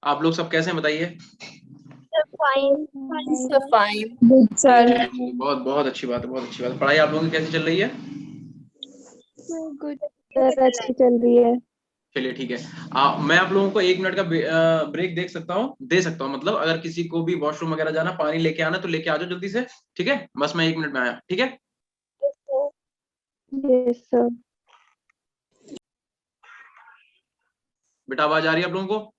आप लोग सब कैसे हैं बताइए। Fine fine good sir. बहुत बहुत अच्छी बात है, बहुत अच्छी बात है। पढ़ाई आप लोगों की कैसी चल रही है? गुड सर अच्छी चल रही है। चलिए ठीक है। मैं आप लोगों को 1 मिनट का ब्रेक दे सकता हूँ, मतलब अगर किसी को भी वॉशरूम वगैरह जाना, पानी लेके आना तो लेके आ जाओ जल्दी से। ठीक है, बस मैं 1 मिनट में आया। ठीक है, यस सर। बेटा आवाज आ रही है आप लोगों को?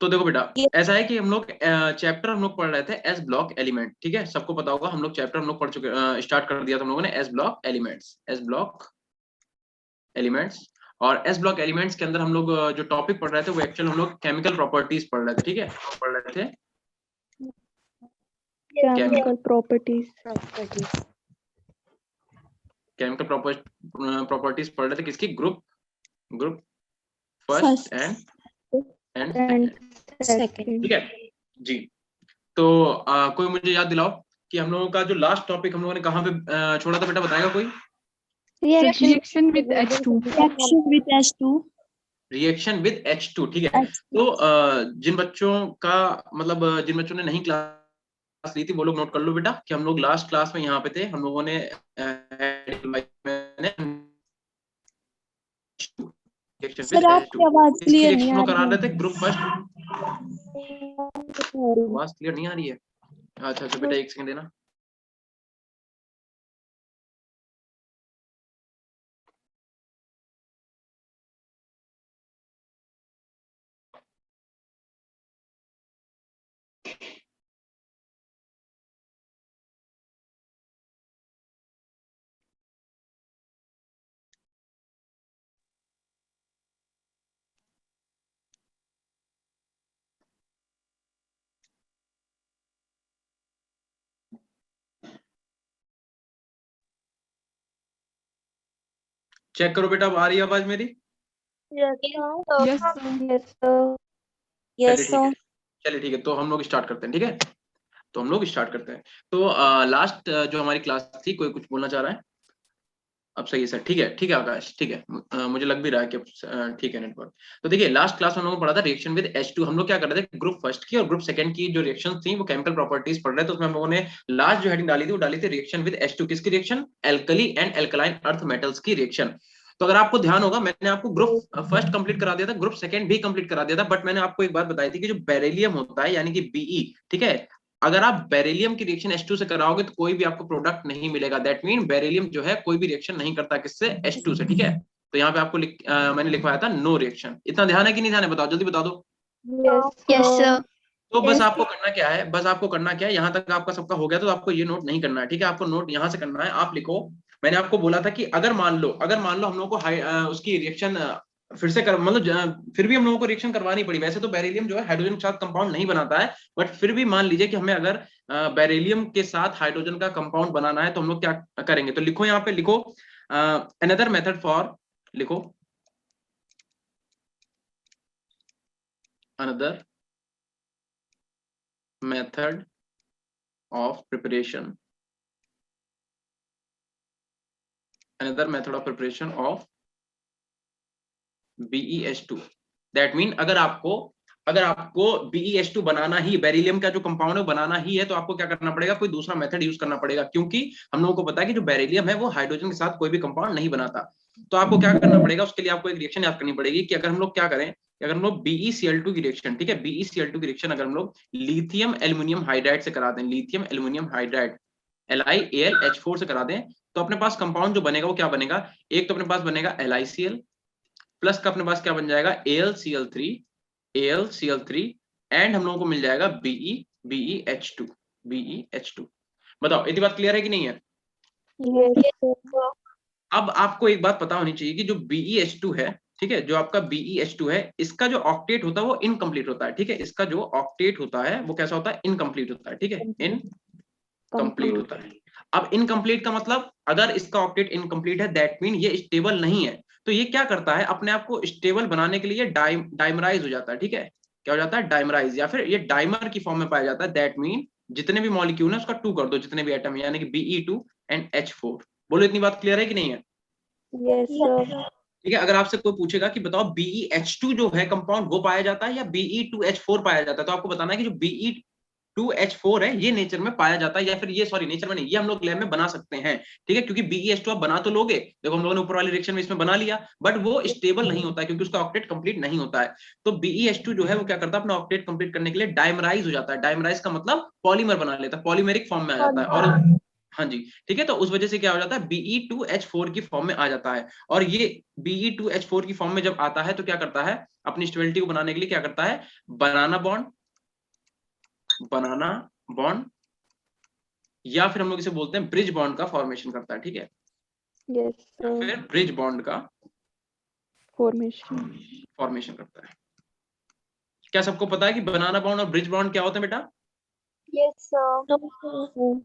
तो देखो बेटा, ऐसा है कि हम लोग चैप्टर हम लोग पढ़ रहे थे एस ब्लॉक एलिमेंट। ठीक है, सबको पता होगा हम लोग चैप्टर हम लोग पढ़ चुके, स्टार्ट कर दिया था हम लोगों ने S block elements, S block elements. और एस ब्लॉक एलिमेंट्स के अंदर हम लोग जो टॉपिक पढ़ रहे थे वो एक्चुअल हम लोग केमिकल प्रॉपर्टीज पढ़ रहे थे। ठीक है, पढ़ रहे थे केमिकल प्रॉपर्टीज। केमिकल प्रॉपर्टीज पढ़ रहे थे किसकी? Group first and second. ठीक है जी। तो कोई मुझे याद दिलाओ कि हम लोगों का जो लास्ट टॉपिक हम लोगों ने कहाँ पे छोड़ा था, बेटा बताएगा कोई? Reaction with H2। Reaction with H2। ठीक है, तो जिन बच्चों का मतलब जिन बच्चों ने नहीं क्लास ली थी वो लोग नोट कर लो बेटा कि हम लोग लास्ट क्लास में यहाँ पे थे, हम लोगों ने सर आपकी आवाज क्लियर नहीं आ करा रही रहे थे ग्रुप फर्स्ट। है। आवाज क्लियर नहीं आ रही है? अच्छा अच्छा बेटा, 1 सेकंड देना। चेक करो बेटा, अब आ रही है आवाज मेरी? Yes sir. चलिए ठीक है, चलिए ठीक है, तो हम लोग स्टार्ट करते हैं। ठीक है, तो हम लोग स्टार्ट करते हैं। तो लास्ट जो हमारी क्लास थी, कोई कुछ बोलना चाह रहा है? अब सही है सर? ठीक है आकाश, ठीक है। मुझे लग भी रहा है कि ठीक है नेटवर्क। तो देखिए, लास्ट क्लास में हम लोगों को पढ़ा था रिएक्शन विद H2। हम लोग क्या कर रहे थे, ग्रुप फर्स्ट की और ग्रुप सेकंड की जो रिएक्शन थी वो केमिकल प्रॉपर्टीज पढ़ रहे थे। उसमें हम लोगों ने लास्ट जो हेडिंग डाली थी वो डाली थी रिएक्शन विद H2। किसकी reaction? Alkali and alkaline earth metals की रिएक्शन। तो अगर आपको ध्यान होगा, मैंने आपको ग्रुप फर्स्ट कंप्लीट करा दिया था, ग्रुप सेकंड भी कंप्लीट करा दिया था, बट मैंने आपको एक बात बताई थी कि जो बेरिलियम होता है यानी कि Be, ठीक है, अगर आप बेरिलियम की रिएक्शन H2 से कराओगे तो कोई भी आपको प्रोडक्ट नहीं मिलेगा। दैट मीन बेरिलियम जो है कोई भी रिएक्शन नहीं करता किससे? H2 से। ठीक है, तो यहाँ पे आपको मैंने लिखवाया था नो रिएक्शन। इतना ध्यान है कि नहीं ध्यान है? बताओ, जल्दी बता दो। Yes sir. तो बस आपको करना क्या है, बस आपको करना क्या है, यहाँ तक आपका सबका हो गया तो आपको ये नोट नहीं करना है। ठीक है, आपको नोट यहाँ से करना है। आप लिखो, मैंने आपको बोला था कि अगर मान लो हम लोग को उसकी रिएक्शन फिर से कर, मतलब फिर भी हम लोगों को रिएक्शन करवानी पड़ी। वैसे तो बेरिलियम जो है हाइड्रोजन के साथ कंपाउंड नहीं बनाता है, बट फिर भी मान लीजिए कि हमें अगर बेरिलियम के साथ हाइड्रोजन का कंपाउंड बनाना है तो हम लोग क्या करेंगे। तो लिखो, यहाँ पे लिखो अनदर मेथड फॉर, लिखो another method of preparation, another method of preparation of BeH2। That mean अगर आपको BeH2 बनाना ही, बेरिलियम का जो कंपाउंड है बनाना ही है, तो आपको क्या करना पड़ेगा, कोई दूसरा मेथड यूज करना पड़ेगा, क्योंकि हम लोगों को पता है कि जो बेरिलियम है वो हाइड्रोजन के साथ कोई भी कंपाउंड नहीं बनाता। तो आपको क्या करना पड़ेगा, उसके लिए आपको एक रिएक्शन याद करनी पड़ेगी कि अगर हम लोग क्या करें, अगर हम लोग BeCl2 की रिएक्शन, ठीक है, BeCl2 की रिएक्शन अगर हम लोग लिथियम एल्यूमिनियम हाइड्राइड से करा दें, लिथियम एल्यूमिनियम हाइड्राइड LiAlH4 से करा दें, तो अपने पास कंपाउंड जो बनेगा वो क्या बनेगा, एक तो अपने पास बनेगा LiCl, प्लस का अपने पास क्या बन जाएगा AlCl3 एंड हम लोगों को मिल जाएगा BeH2। बताओ, इतनी बात क्लियर है कि नहीं है? अब आपको एक बात पता होनी चाहिए कि जो BeH2 है, ठीक है, जो आपका BeH2 है, इसका जो ऑक्टेट होता है वो इनकम्प्लीट होता है। ठीक है, इसका जो ऑक्टेट होता है वो कैसा होता है? इनकम्प्लीट होता है। ठीक है, इनकम्प्लीट होता है। अब इनकम्प्लीट का मतलब, अगर इसका ऑक्टेट इनकम्प्लीट है दैट मीन ये स्टेबल नहीं है। तो ये क्या करता है, अपने आप को स्टेबल बनाने के लिए डाइमराइज हो जाता है। ठीक है, क्या हो जाता है? डाइमराइज, या फिर ये डाइमर की फॉर्म में पाया जाता है। दैट मीन जितने भी मॉलिक्यूल है उसका 2 कर दो, जितने भी एटम है, यानी कि Be2 एंड H4। बोलो, इतनी बात क्लियर है कि नहीं है? Yes sir. ठीक है, अगर आपसे कोई पूछेगा कि बताओ BeH2 जो है कंपाउंड वो पाया जाता है या Be2H4 पाया जाता है, तो आपको बताना है कि जो Be2H4 है ये नेचर में पाया जाता है, या फिर ये सॉरी नेचर में नहीं, ये हम लोग लैब में बना सकते हैं। ठीक है, क्योंकि BeH2 आप बना तो लोगे, देखो हम लोगों ने ऊपर वाले रिएक्शन में इसमें बना लिया, बट वो स्टेबल नहीं होता है क्योंकि उसका ऑक्टेट कंप्लीट नहीं होता है। तो BeH2 जो है वो क्या करता है, अपना ऑक्टेट कंप्लीट करने के लिए डायमराइज हो जाता है। डायमराइज का मतलब पॉलीमर बना लेता है, पॉलीमेरिक फॉर्म में आ जाता है। और हाँ जी, ठीक है, तो उस वजह से क्या हो जाता है, Be2H4 की फॉर्म में आ जाता है। और ये Be2H4 की फॉर्म में जब आता है तो क्या करता है, अपनी स्टेबिलिटी को बनाने के लिए क्या करता है, बनाना बॉन्ड या फिर हम लोग इसे बोलते हैं ब्रिज बॉन्ड का फॉर्मेशन करता है। ठीक है, Yes, sir. फिर ब्रिज बॉन्ड का Formation. फॉर्मेशन करता है। क्या सबको पता है कि बनाना बॉन्ड और ब्रिज बॉन्ड क्या होता है बेटा? Yes, sir.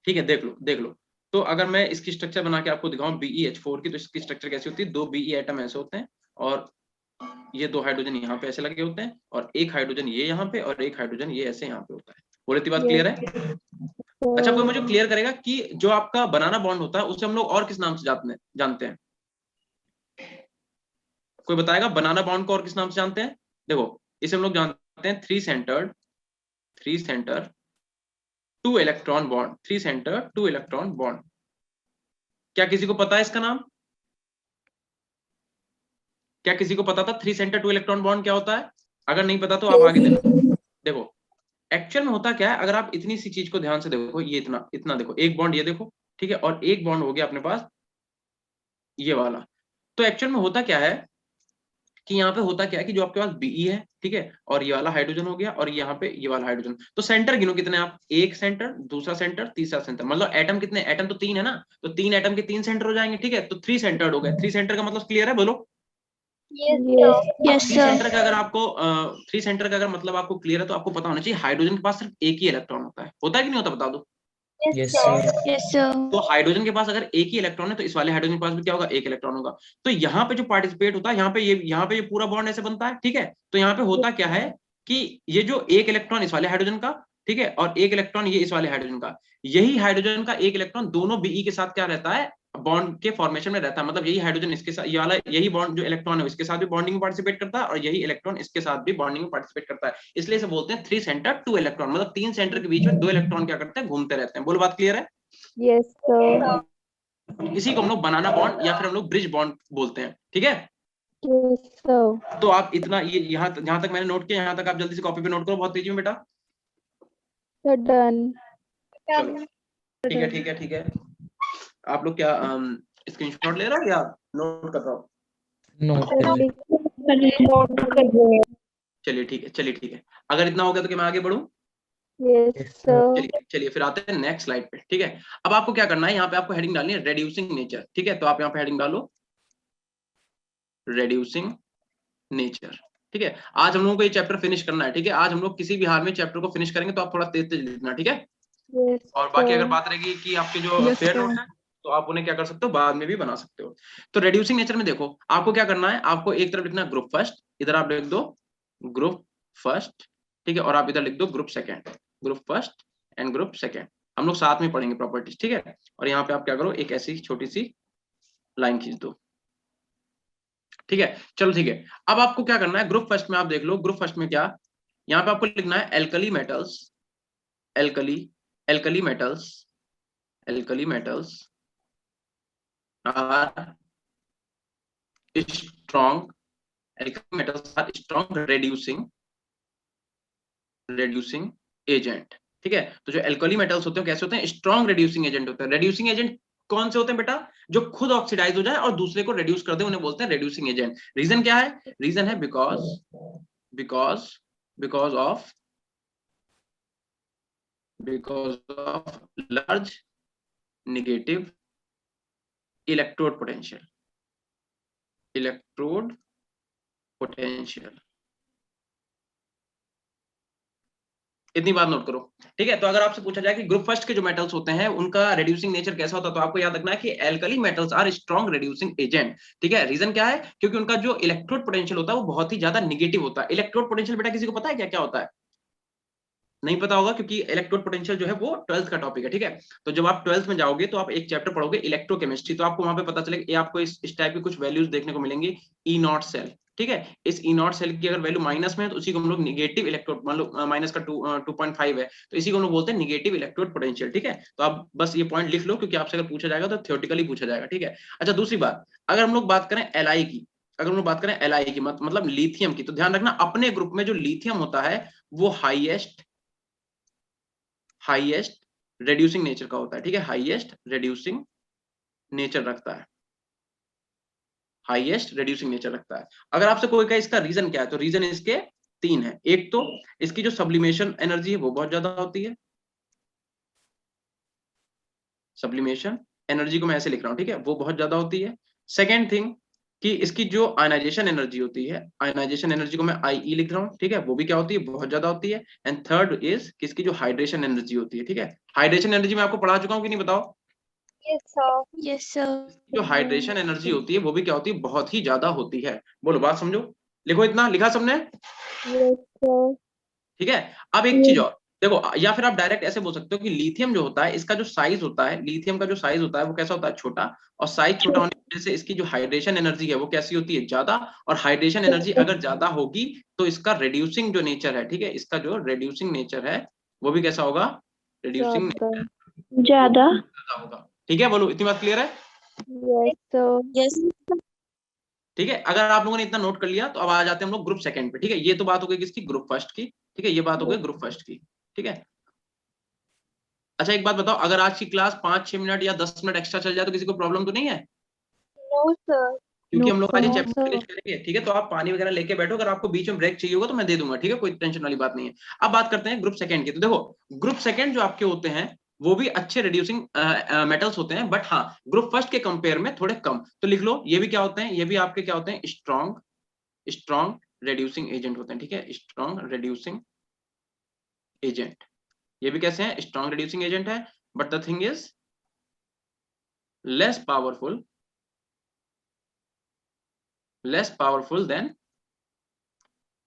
ठीक है, देख लो। तो अगर मैं इसकी स्ट्रक्चर बना के आपको दिखाऊं BeH4 की, तो इसकी स्ट्रक्चर कैसी होती है, दो Be एटम ऐसे होते हैं और ये दो हाइड्रोजन यहाँ पे ऐसे लगे होते हैं, और एक हाइड्रोजन ये यहाँ पे और एक हाइड्रोजन ये ऐसे यहाँ पे होता है। बोले इतनी बात क्लियर है? अच्छा, कोई मुझे क्लियर करेगा कि जो आपका बनाना बॉन्ड होता है उसे हम लोग और किस नाम से जानते हैं? कोई बताएगा बनाना बॉन्ड को और किस नाम से जानते हैं? देखो इसे हम लोग जानते हैं three centre two electron bond, three centre two electron bond. क्या किसी को पता है इसका नाम? क्या किसी को पता था three centre two electron bond क्या होता है? अगर नहीं पता तो आप आगे देखो एक्चुअल में होता क्या है, अगर आप इतनी सी चीज को ध्यान से देखो, ये इतना इतना देखो, एक बॉन्ड ये देखो, ठीक है, और एक बॉन्ड हो गया अपने पास ये वाला। तो एक्चुअल में होता क्या है कि यहाँ पे होता क्या है कि जो आपके पास Be है, ठीक है, और ये वाला हाइड्रोजन हो गया और यहाँ पे ये वाला हाइड्रोजन, तो सेंटर गिनो कितने आप, एक सेंटर, दूसरा सेंटर, तीसरा सेंटर, मतलब एटम कितने, एटम तो तीन है ना, तो तीन एटम के तीन सेंटर हो जाएंगे। ठीक है, तो थ्री सेंटर्ड हो गए। थ्री सेंटर का मतलब क्लियर है, बोलो। Yes, three sir. सेंटर का अगर आपको थ्री सेंटर का अगर मतलब आपको क्लियर है तो आपको पता होना चाहिए हाइड्रोजन के पास सिर्फ एक ही इलेक्ट्रॉन होता है कि नहीं होता, बता दो। Yes, sir. तो हाइड्रोजन के पास अगर एक ही इलेक्ट्रॉन है तो इस वाले हाइड्रोजन के पास भी क्या होगा, एक इलेक्ट्रॉन होगा। तो यहाँ पे जो पार्टिसिपेट होता है, यहाँ पे ये पूरा बॉन्ड ऐसे बनता है। ठीक है, तो यहाँ पे होता क्या है कि ये जो एक इलेक्ट्रॉन इस वाले हाइड्रोजन का, ठीक है, और एक इलेक्ट्रॉन ये इस वाले हाइड्रोजन का, यही हाइड्रोजन का एक इलेक्ट्रॉन दोनों Be के साथ क्या रहता है, बॉन्ड के फॉर्मेशन में रहता है। मतलब यही हाइड्रोजन इसके साथ, ये वाला यही बॉन्ड जो इलेक्ट्रॉन है इसके साथ भी बॉन्डिंग में पार्टिसिपेट करता है, और यही इलेक्ट्रॉन इसके साथ भी बॉन्डिंग में पार्टिसिपेट करता है। इसलिए इसे बोलते हैं थ्री सेंटर टू इलेक्ट्रॉन, मतलब तीन सेंटर के बीच में दो इलेक्ट्रॉन क्या करते हैं, घूमते रहते हैं। बोलो बात क्लियर है? Yes, sir. इसी को हम लोग बनाना बॉन्ड या फिर हम लोग ब्रिज बॉन्ड बोलते हैं। ठीक है, Yes, sir. तो आप इतना ये यहाँ तक मैंने नोट किया, यहाँ तक आप जल्दी से कॉपी पे नोट करो बहुत तेजी में बेटा। Sir, done. चलो ठीक है। आप लोग क्या स्क्रीनशॉट ले रहे हो या नोट कर रहे हो? चलिए ठीक है। अगर इतना हो गया तो क्या मैं आगे बढ़ूं? Yes, sir. चलिए फिर आते हैं नेक्स्ट स्लाइड पे। ठीक है, अब आपको क्या करना है, यहाँ पे आपको हेडिंग डालनी है रेड्यूसिंग नेचर। ठीक है, तो आप यहाँ पे हेडिंग डालो रेड्यूसिंग नेचर। ठीक है, आज हम लोगों को ये चैप्टर फिनिश करना है। ठीक है, आज हम लोग किसी भी हाल में चैप्टर को फिनिश करेंगे, तो आप थोड़ा तेज लिखना। ठीक है, Yes, और बाकी अगर sir. बात रहेगी कि आपके जो फेयर नोट है तो आप उन्हें क्या कर सकते हो, बाद में भी बना सकते हो। तो रेड्यूसिंग नेचर में देखो आपको क्या करना है, आपको एक तरफ लिखना है ग्रुप फर्स्ट, इधर आप लिख दो ग्रुप फर्स्ट, ठीक है, और आप इधर लिख दो group second, group first and group second. हम लोग साथ में पढ़ेंगे प्रॉपर्टीज। ठीक है, और यहाँ पे आप क्या करो, एक ऐसी छोटी सी लाइन खींच दो। ठीक है, चलो ठीक है। अब आपको क्या करना है, ग्रुप फर्स्ट में आप देख लो, ग्रुप फर्स्ट में क्या, यहाँ पे आपको लिखना है alkali metals, alkali metals are strong, alkali metals are strong reducing agent। ठीक है, तो जो एल्कली मेटल्स होते हैं कैसे होते हैं, स्ट्रॉन्ग रिड्यूसिंग एजेंट होते हैं। रिड्यूसिंग एजेंट कौन से होते हैं बेटा, जो खुद ऑक्सीडाइज हो जाए और दूसरे को रिड्यूस कर दे, उन्हें बोलते हैं रिड्यूसिंग एजेंट। रीजन क्या है, रीजन है because of large negative electrode potential. इतनी बात नोट करो। ठीक है, तो अगर आपसे पूछा जाए कि ग्रुप फर्स्ट के जो मेटल्स होते हैं उनका रिड्यूसिंग नेचर कैसा होता है, तो आपको याद रखना है कि alkali metals are strong reducing agent. ठीक है, रीजन क्या है, क्योंकि उनका जो इलेक्ट्रोड पोटेंशियल होता है वो बहुत ही ज्यादा निगेटिव होता है। इलेक्ट्रोड पोटेंशियल बेटा किसी को पता है क्या क्या होता है? नहीं पता होगा क्योंकि इलेक्ट्रोड पोटेंशियल जो है वो 12th का टॉपिक है, ठीक है। तो जब आप 12th में जाओगे तो आप एक चैप्टर पढ़ोगे इलेक्ट्रोकेमिस्ट्री, तो आपको वहां पे पता चलेगा, ये आपको इस टाइप की कुछ वैल्यूज देखने को मिलेंगी, ई नॉट सेल, ठीक है। इस ई नॉट सेल की अगर वैल्यू माइनस में है तो उसी को हम लोग निगेटिव इलेक्ट्रोड, मान लो माइनस का 2.5 है तो इसी को हम लोग बोलते हैं निगेटिव इलेक्ट्रोड पोटेंशियल, ठीक है। तो आप बस ये पॉइंट लिख लो क्योंकि आपसे अगर पूछा जाएगा तो थ्योरेटिकली पूछा जाएगा, ठीक है। अच्छा दूसरी बात, अगर हम लोग बात करें एलआई की, अगर हम लोग बात करें एलआई की मतलब लिथियम की, तो ध्यान रखना अपने ग्रुप में जो लिथियम होता है वो हाईएस्ट रेड्यूसिंग नेचर का होता है, ठीक है। हाईएस्ट रेड्यूसिंग नेचर रखता है, हाईएस्ट रेड्यूसिंग नेचर रखता है। अगर आपसे कोई कहे इसका रीजन क्या है, तो रीजन इसके 3 है। एक तो इसकी जो सब्लिमेशन एनर्जी है वो बहुत ज्यादा होती है, सब्लिमेशन एनर्जी को मैं ऐसे लिख रहा हूं, ठीक है, वो बहुत ज्यादा होती है। सेकेंड थिंग कि इसकी जो आयनाइजेशन एनर्जी होती है, आयनाइजेशन एनर्जी को मैं आई लिख रहा हूँ, ठीक है, वो भी क्या होती है, बहुत ज्यादा होती है। एंड थर्ड इज कि इसकी जो हाइड्रेशन एनर्जी होती है, ठीक है। हाइड्रेशन एनर्जी मैं आपको पढ़ा चुका हूँ कि नहीं, बताओ। Yes sir. जो हाइड्रेशन एनर्जी होती है वो भी क्या होती है, बहुत ही ज्यादा होती है। बोलो बात समझो, लिखो, इतना लिखा सबने, Yes, sir. ठीक है। अब एक चीज और देखो, या फिर आप डायरेक्ट ऐसे बोल सकते हो कि लिथियम जो होता है, इसका जो साइज होता है, लिथियम का जो साइज होता है वो कैसा होता है, छोटा। और साइज छोटा होने की वजह से इसकी जो हाइड्रेशन एनर्जी है वो कैसी होती है, ज्यादा। और हाइड्रेशन एनर्जी अगर ज्यादा होगी तो इसका रेड्यूसिंग जो नेचर है, ठीक है, इसका जो रेड्यूसिंग नेचर है वो भी कैसा होगा, रेड्यूसिंग Jada. ज्यादा। होगा, ठीक है। बोलो इतनी बात क्लियर है, Yes, sir. यस। ठीक है। अगर आप लोगों ने इतना नोट कर लिया तो अब आ जाते हैं हम लोग ग्रुप सेकंड पे, ठीक है। ये तो बात हो गई किसकी, ग्रुप फर्स्ट की, ठीक है, ये बात हो गई ग्रुप फर्स्ट की, ठीक है। अच्छा एक बात बताओ, अगर आज की क्लास 5-6 मिनट या 10 मिनट एक्स्ट्रा चल जाए तो किसी को प्रॉब्लम तो नहीं है, No, sir. क्योंकि हम लोग आज ये No, चैप्टर sir. फिनिश करेंगे, ठीक है। तो आप पानी वगैरह लेके बैठो, अगर आपको बीच में ब्रेक चाहिए होगा तो मैं दे दूंगा, ठीक है, कोई टेंशन वाली बात नहीं है। अब बात करते हैं ग्रुप सेकंड की। तो देखो ग्रुप सेकंड जो आपके होते हैं वो भी अच्छे रिड्यूसिंग मेटल्स होते हैं, बट हाँ ग्रुप फर्स्ट के कंपेयर में थोड़े कम। तो लिख लो ये भी क्या होते हैं, ये भी आपके क्या होते हैं, स्ट्रॉन्ग रेड्यूसिंग एजेंट होते हैं, ठीक है, स्ट्रॉन्ग रेड्यूसिंग एजेंट। ये भी कैसे हैं, स्ट्रॉन्ग रेड्यूसिंग एजेंट है, but the thing is less powerful than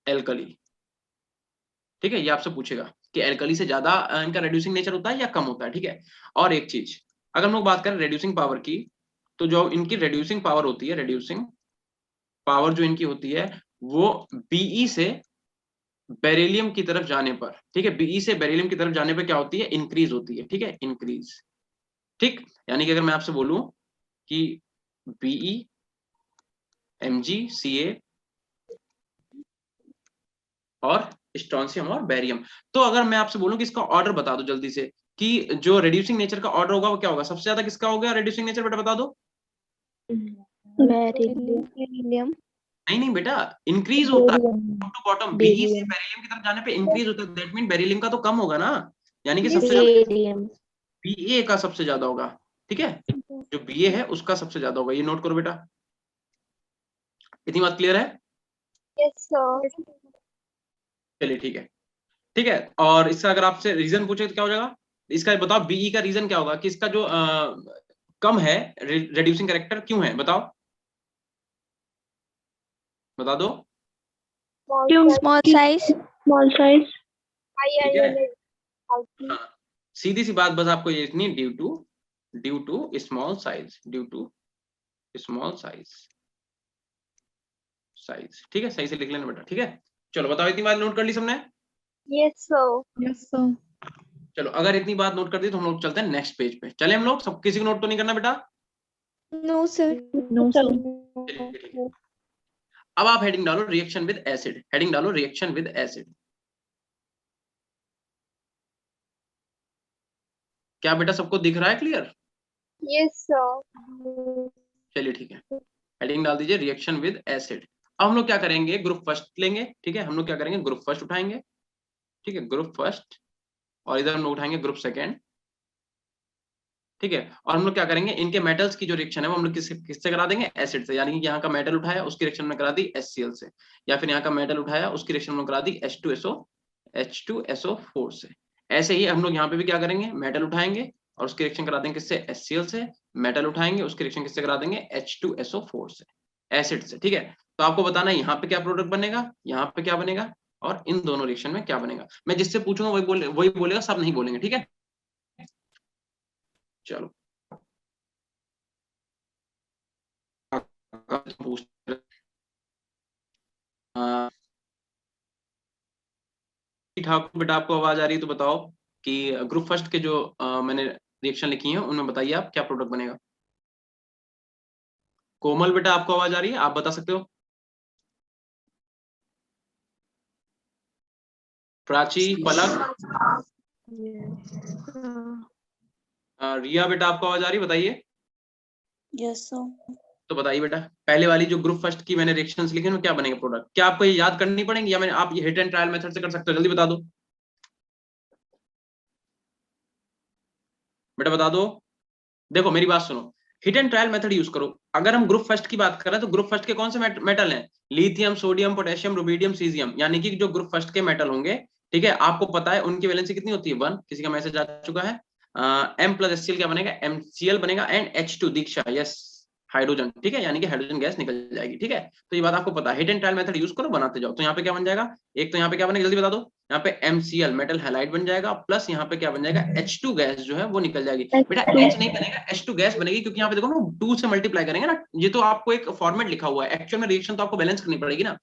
alkali, ठीक है। ये आपसे पूछेगा कि एल्कली से ज्यादा इनका रेड्यूसिंग नेचर होता है या कम होता है, ठीक है। और एक चीज, अगर हम लोग बात करें रेड्यूसिंग पावर की, तो जो इनकी रेड्यूसिंग पावर होती है, रेड्यूसिंग पावर जो इनकी होती है वो बीई से बेरिलियम की तरफ जाने पर, ठीक है, बीई से बेरिलियम की तरफ जाने पर क्या होती है, इंक्रीज होती है, ठीक है, इंक्रीज, ठीक। यानी कि अगर मैं आपसे बोलूं कि बीई MgCa और स्ट्रोंशियम और बेरियम, तो अगर मैं आपसे बोलूं कि इसका ऑर्डर बता दो जल्दी से, कि जो रेड्यूसिंग नेचर का ऑर्डर होगा वो क्या होगा, सबसे ज्यादा किसका हो गया रेड्यूसिंग नेचर, बेटा बता दो। बेरिलियम। नहीं नहीं बेटा, इंक्रीज होता है Barium. Top to bottom, B E से बेरिलियम की तरफ जाने पे इंक्रीज होता है, दैट मीन बेरिलियम का तो कम होगा ना, यानी कि सबसे ज्यादा बेरिलियम। बीए का सबसे ज्यादा होगा, ठीक है, जो बीए है उसका सबसे ज्यादा होगा, ये नोट करो बेटा। इतनी बात क्लियर है, Yes, sir. चलिए ठीक है, ठीक है। और इसका अगर आपसे रीजन पूछे तो क्या हो जाएगा, इसका बताओ बीई का रीजन क्या होगा, कि इसका जो कम है रेड्यूसिंग कैरेक्टर क्यों है, बताओ, बता दो, क्यों स्मॉल साइज। Small size. ठीक है। हाँ सीधी सी बात बस आपको ये इतनी, ड्यू टू स्मॉल साइज, ठीक है, सही से लिख लेना बेटा, ठीक है। चलो बताओ इतनी बात नोट कर ली सबने, Yes, sir. Yes sir. चलो अगर इतनी बात नोट कर दी तो हम लोग चलते हैं नेक्स्ट पेज पे, चले हम लोग, सब किसी को नोट तो नहीं करना बेटा, नो सर। No sir. चलिए ठीक है। अब आप हेडिंग डालो रिएक्शन विद एसिड, हेडिंग डालो रिएक्शन विद एसिड। क्या बेटा सबको दिख रहा है क्लियर, Yes, sir. चलिए ठीक है, हेडिंग डाल दीजिए रिएक्शन विद एसिड। अब हम लोग क्या करेंगे, ग्रुप फर्स्ट लेंगे, ठीक है, हम लोग क्या करेंगे, ग्रुप फर्स्ट उठाएंगे, ठीक है, ग्रुप फर्स्ट, और इधर हम लोग उठाएंगे ग्रुप सेकेंड, ठीक है। और हम लोग क्या करेंगे, इनके मेटल्स की जो रिएक्शन है वो हम लोग किससे करा देंगे, एसिड से, यानी कि यहाँ का मेटल उठाया उसकी रिएक्शन में करा दी HCl से, या फिर यहाँ का मेटल उठाया उसकी रिएक्शन में करा दी H2SO4 से। ऐसे ही हम लोग यहाँ पे भी क्या करेंगे, मेटल उठाएंगे और उसकी रिएक्शन करा देंगे किससे, HCl से, मेटल उठाएंगे उसकी रिएक्शन किससे करा देंगे, H2SO4 से, एसिड से, ठीक है। तो आपको बताना है यहाँ पे क्या प्रोडक्ट बनेगा, यहाँ पे क्या बनेगा, और इन दोनों रिएक्शन में क्या बनेगा। मैं जिससे पूछूंगा वही बोलेगा, सब नहीं बोलेंगे, ठीक है। चलो ठाकुर बेटा आपको आवाज आ रही है तो बताओ कि ग्रुप फर्स्ट के जो मैंने रिएक्शन लिखी है उनमें बताइए आप क्या प्रोडक्ट बनेगा। कोमल बेटा आपको आवाज आ रही है, आप बता सकते हो। प्राची, पलक, रिया बेटा आपको आवाज आ रही है, बताइए। Yes sir. तो बताइए बेटा, पहले वाली जो ग्रुप फर्स्ट की मैंने रिएक्शंस लिखे हैं क्या बनेगा प्रोडक्ट, क्या आपको ये याद करनी पड़ेंगी या मैंने आप ये हिट एंड ट्रायल मेथड से कर सकते हो, जल्दी बता दो बेटा, बता दो। देखो मेरी बात सुनो, hit and trial method use करो। अगर हम ग्रुप फर्स्ट की बात कर रहे हैं तो ग्रुप फर्स्ट के कौन से मेटल हैं, lithium, sodium, potassium, rubidium, caesium, यानी कि जो ग्रुप फर्स्ट के मेटल होंगे, ठीक है, आपको पता है उनकी वैलेंसी कितनी होती है 1। किसी का मैसेज आ चुका है, M+HCl क्या बनेगा, MCl बनेगा, and H2 Diksha, yes hydrogen, ठीक है, यानी कि हाइड्रोजन गैस निकल जाएगी, ठीक है। तो ये बात आपको पता है, hit and trial method use करो, बनाते जाओ। तो यहाँ पे क्या बन जाएगा, एक तो यहाँ पे क्या बनेगा जल्दी बता दो, यहाँ पे MCl मेटल हैलाइड बन जाएगा, प्लस यहाँ पे क्या बन जाएगा H2 गैस जो है वो निकल जाएगी। बेटा H नहीं बनेगा, H2 गैस बनेगी, क्योंकि यहाँ पे देखो ना 2 से मल्टीप्लाई करेंगे ना, ये तो आपको एक फॉर्मेट लिखा हुआ है, एक्चुअल में रिएक्शन तो आपको बैलेंस करनी पड़ेगी ना।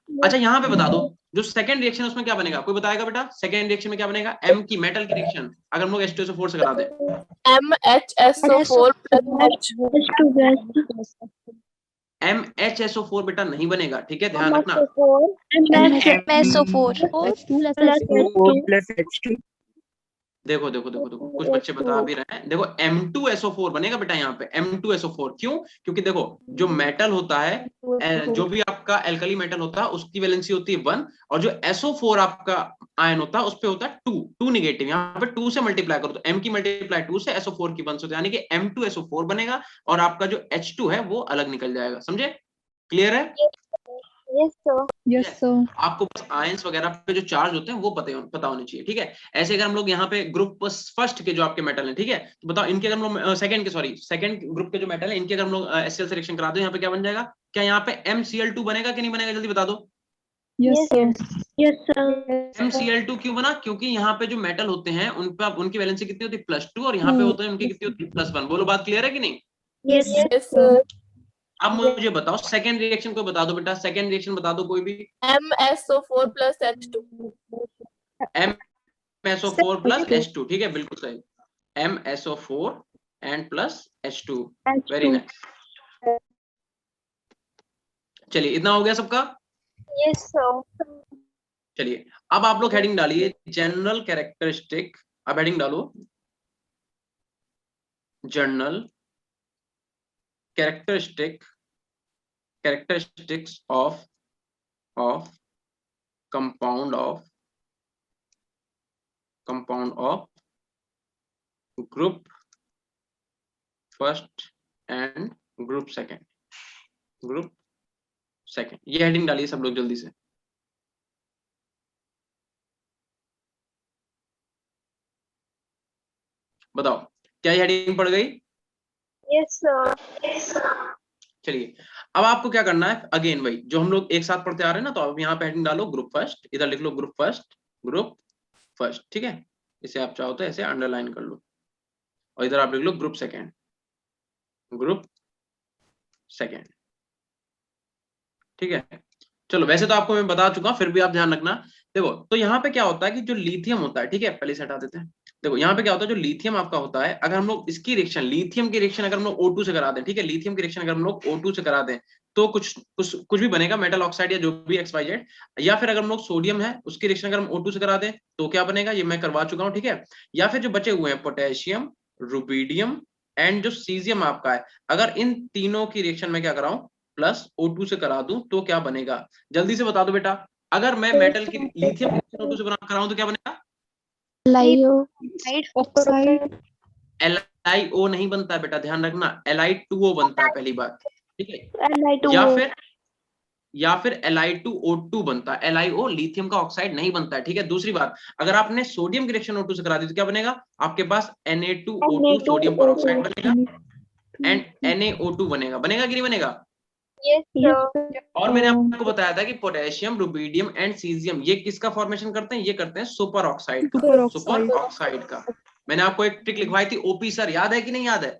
अच्छा यहाँ पे बता दो, जो सेकंड रिएक्शन उसमें क्या बनेगा, कोई बताएगा बेटा, सेकंड रिएक्शन में क्या बनेगा, M की मेटल की रिएक्शन अगर हम लोग H2SO4 से करा दें, MHSO4 MHSO4 बेटा नहीं बनेगा, ठीक है, ध्यान रखना। देखो देखो देखो देखो कुछ बच्चे बता भी रहे हैं, देखो M2SO4 बनेगा बेटा यहाँ पे, M2SO4 क्यों, क्योंकि देखो जो मेटल होता है, जो भी आपका एल्कली मेटल होता है उसकी वैलेंसी होती है 1, और जो SO4 आपका आयन होता है उस पे होता है 2 नेगेटिव, यहाँ पे 2 से मल्टीप्लाई करो तो M की मल्टीप्लाई 2 से SO4 की 1 से होता है, यानी कि M2SO4 बनेगा, और आपका जो H2 है वो अलग निकल जाएगा, समझे, क्लियर है। Yes, sir. Yes sir. आपको बस आयंस वगैरह पे जो चार्ज होते हैं वो पता होने चाहिए, ठीक है। ऐसे अगर हम लोग यहाँ पे ग्रुप फर्स्ट के जो आपके मेटल हैं, ठीक है, तो बताओ इनके अगर हम लोग सेकंड ग्रुप के जो मेटल है इनके अगर हम लोग HCl से रिएक्शन करा दो, यहाँ पे क्या बन जाएगा, क्या यहाँ पे MCl2 बनेगा कि नहीं बनेगा, जल्दी बता दो। Yes sir. Yes, sir. MCl2 क्यों बना, क्योंकि यहाँ पे जो मेटल होते हैं उन पे उनकी वैलेंसी कितनी होती है +2, और यहाँ पे होते हैं उनकी कितनी होती है +1। बोलो बात क्लियर है कि नहीं। Yes, अब मुझे बताओ सेकंड रिएक्शन को बता दो बेटा, सेकंड रिएक्शन बता दो कोई भी। MSO4 plus H2 MSO4 plus H2, ठीक है, बिल्कुल सही, MSO4 and plus H2, very nice. चलिए इतना हो गया सबका। Yes, sir. चलिए अब आप लोग हेडिंग डालिए जनरल कैरेक्टरिस्टिक, अब हेडिंग डालो general characteristics of compound of group first and group second, ये हेडिंग डालिए सब लोग जल्दी से। बताओ क्या ये हेडिंग पड़ गई। Yes, sir. चलिए अब आपको क्या करना है, अगेन वही जो हम लोग एक साथ पढ़ते आ रहे हैं ना, तो अब यहाँ पे हेडिंग डालो ग्रुप फर्स्ट, इधर लिख लो ग्रुप फर्स्ट, ठीक है, इसे आप चाहो तो ऐसे अंडरलाइन कर लो, और इधर आप लिख लो ग्रुप सेकेंड, ठीक है। चलो वैसे तो आपको मैं बता चुका हूं, फिर भी आप ध्यान रखना। देखो तो यहाँ पे क्या होता है कि जो लिथियम होता है, ठीक है, पहले से हटा देते हैं। देखो यहाँ पे क्या होता है, जो लिथियम आपका होता है, अगर हम लोग इसकी रिएक्शन, लिथियम की रिएक्शन अगर हम लोग O2 से करा दें, ठीक है, लिथियम की रिएक्शन अगर हम लोग O2 से करा दें तो कुछ भी बनेगा, मेटल ऑक्साइड या जो भी XYZ, या फिर अगर हम लोग सोडियम है उसकी रिएक्शन अगर हम O2 से करा दें तो क्या बनेगा, ये मैं करवा चुका हूँ, ठीक है। या फिर जो बचे हुए हैं पोटेशियम, रुबिडियम एंड जो सीजियम आपका है, अगर इन तीनों की रिएक्शन में क्या कराऊं प्लस O2 से करा दूं तो क्या बनेगा, जल्दी से बता दो बेटा। अगर मैं मेटल की लिथियम O2 से बना कराऊं तो क्या बनेगा, ऑक्साइड। LiO नहीं बनता है बेटा, ध्यान रखना, Li2O बनता है पहली बात, ठीक है, या फिर Li2O2 बनता है, LiO लिथियम का ऑक्साइड नहीं बनता है, ठीक है। दूसरी बात, अगर आपने सोडियम की रिएक्शन O2 से करा दी तो क्या बनेगा, आपके पास Na2O2 सोडियम पर ऑक्साइड बनेगा एंड NaO2 बनेगा कि नहीं बनेगा, Yes, sir. और मैंने आपको बताया था कि पोटेशियम, रुबीडियम एंड सीजियम ये किसका फॉर्मेशन करते हैं? ये करते हैं सुपर ऑक्साइड का, सुपर ऑक्साइड का। मैंने आपको एक ट्रिक लिखवाई थी, ओपी सर, याद है कि नहीं याद है?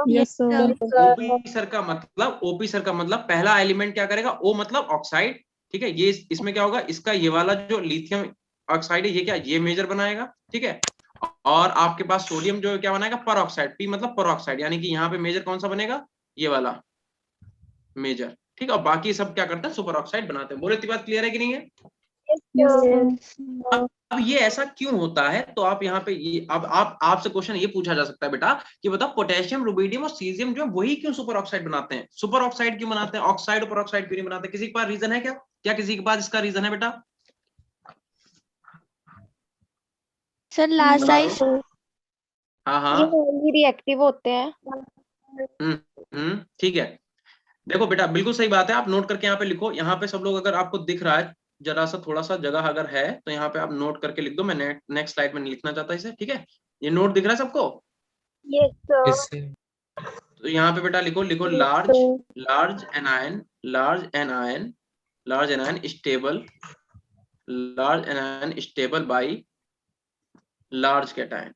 Yes, sir. ओपी सर का मतलब पहला एलिमेंट क्या करेगा? ओ मतलब ऑक्साइड, ठीक है। ये इसमें क्या होगा? इसका ये वाला जो लिथियम ऑक्साइड है ये क्या, ये मेजर बनाएगा, ठीक है। और आपके पास सोडियम जो क्या बनाएगा? पर ऑक्साइड, पी मतलब पर ऑक्साइड, यानी कि यहाँ पे मेजर कौन सा बनेगा? ये वाला मेजर, ठीक है। और बाकी सब क्या करते हैं? सुपर ऑक्साइड बनाते हैं। बोले इतनी बात क्लियर है कि नहीं है? Yes, sir. अब ये ऐसा क्यों होता है? तो आप यहाँ पे ये अब आपसे क्वेश्चन ये पूछा जा सकता है बेटा कि बताओ पोटेशियम, रुबीडियम और सीजियम जो है वही क्यों सुपर ऑक्साइड बनाते हैं? सुपर ऑक्साइड क्यों बनाते हैं? ऑक्साइड पर ऑक्साइड क्यों नहीं बनाते? किसी के पास रीजन है क्या? क्या किसी के पास इसका रीजन है बेटा? Sir, last बता I दो। हाँ हाँ, ये रिएक्टिव होते हैं। ठीक है। देखो बेटा, बिल्कुल सही बात है। आप नोट करके यहाँ पे लिखो। यहाँ पे सब लोग, अगर आपको दिख रहा है जरा सा थोड़ा सा जगह अगर है तो यहाँ पे आप नोट करके लिख दो। मैं नेक्स्ट स्लाइड में नहीं लिखना चाहता इसे, ठीक है। ये नोट दिख रहा है सबको? Yes, sir. तो यहाँ पे बेटा लिखो large anion stable by large cation,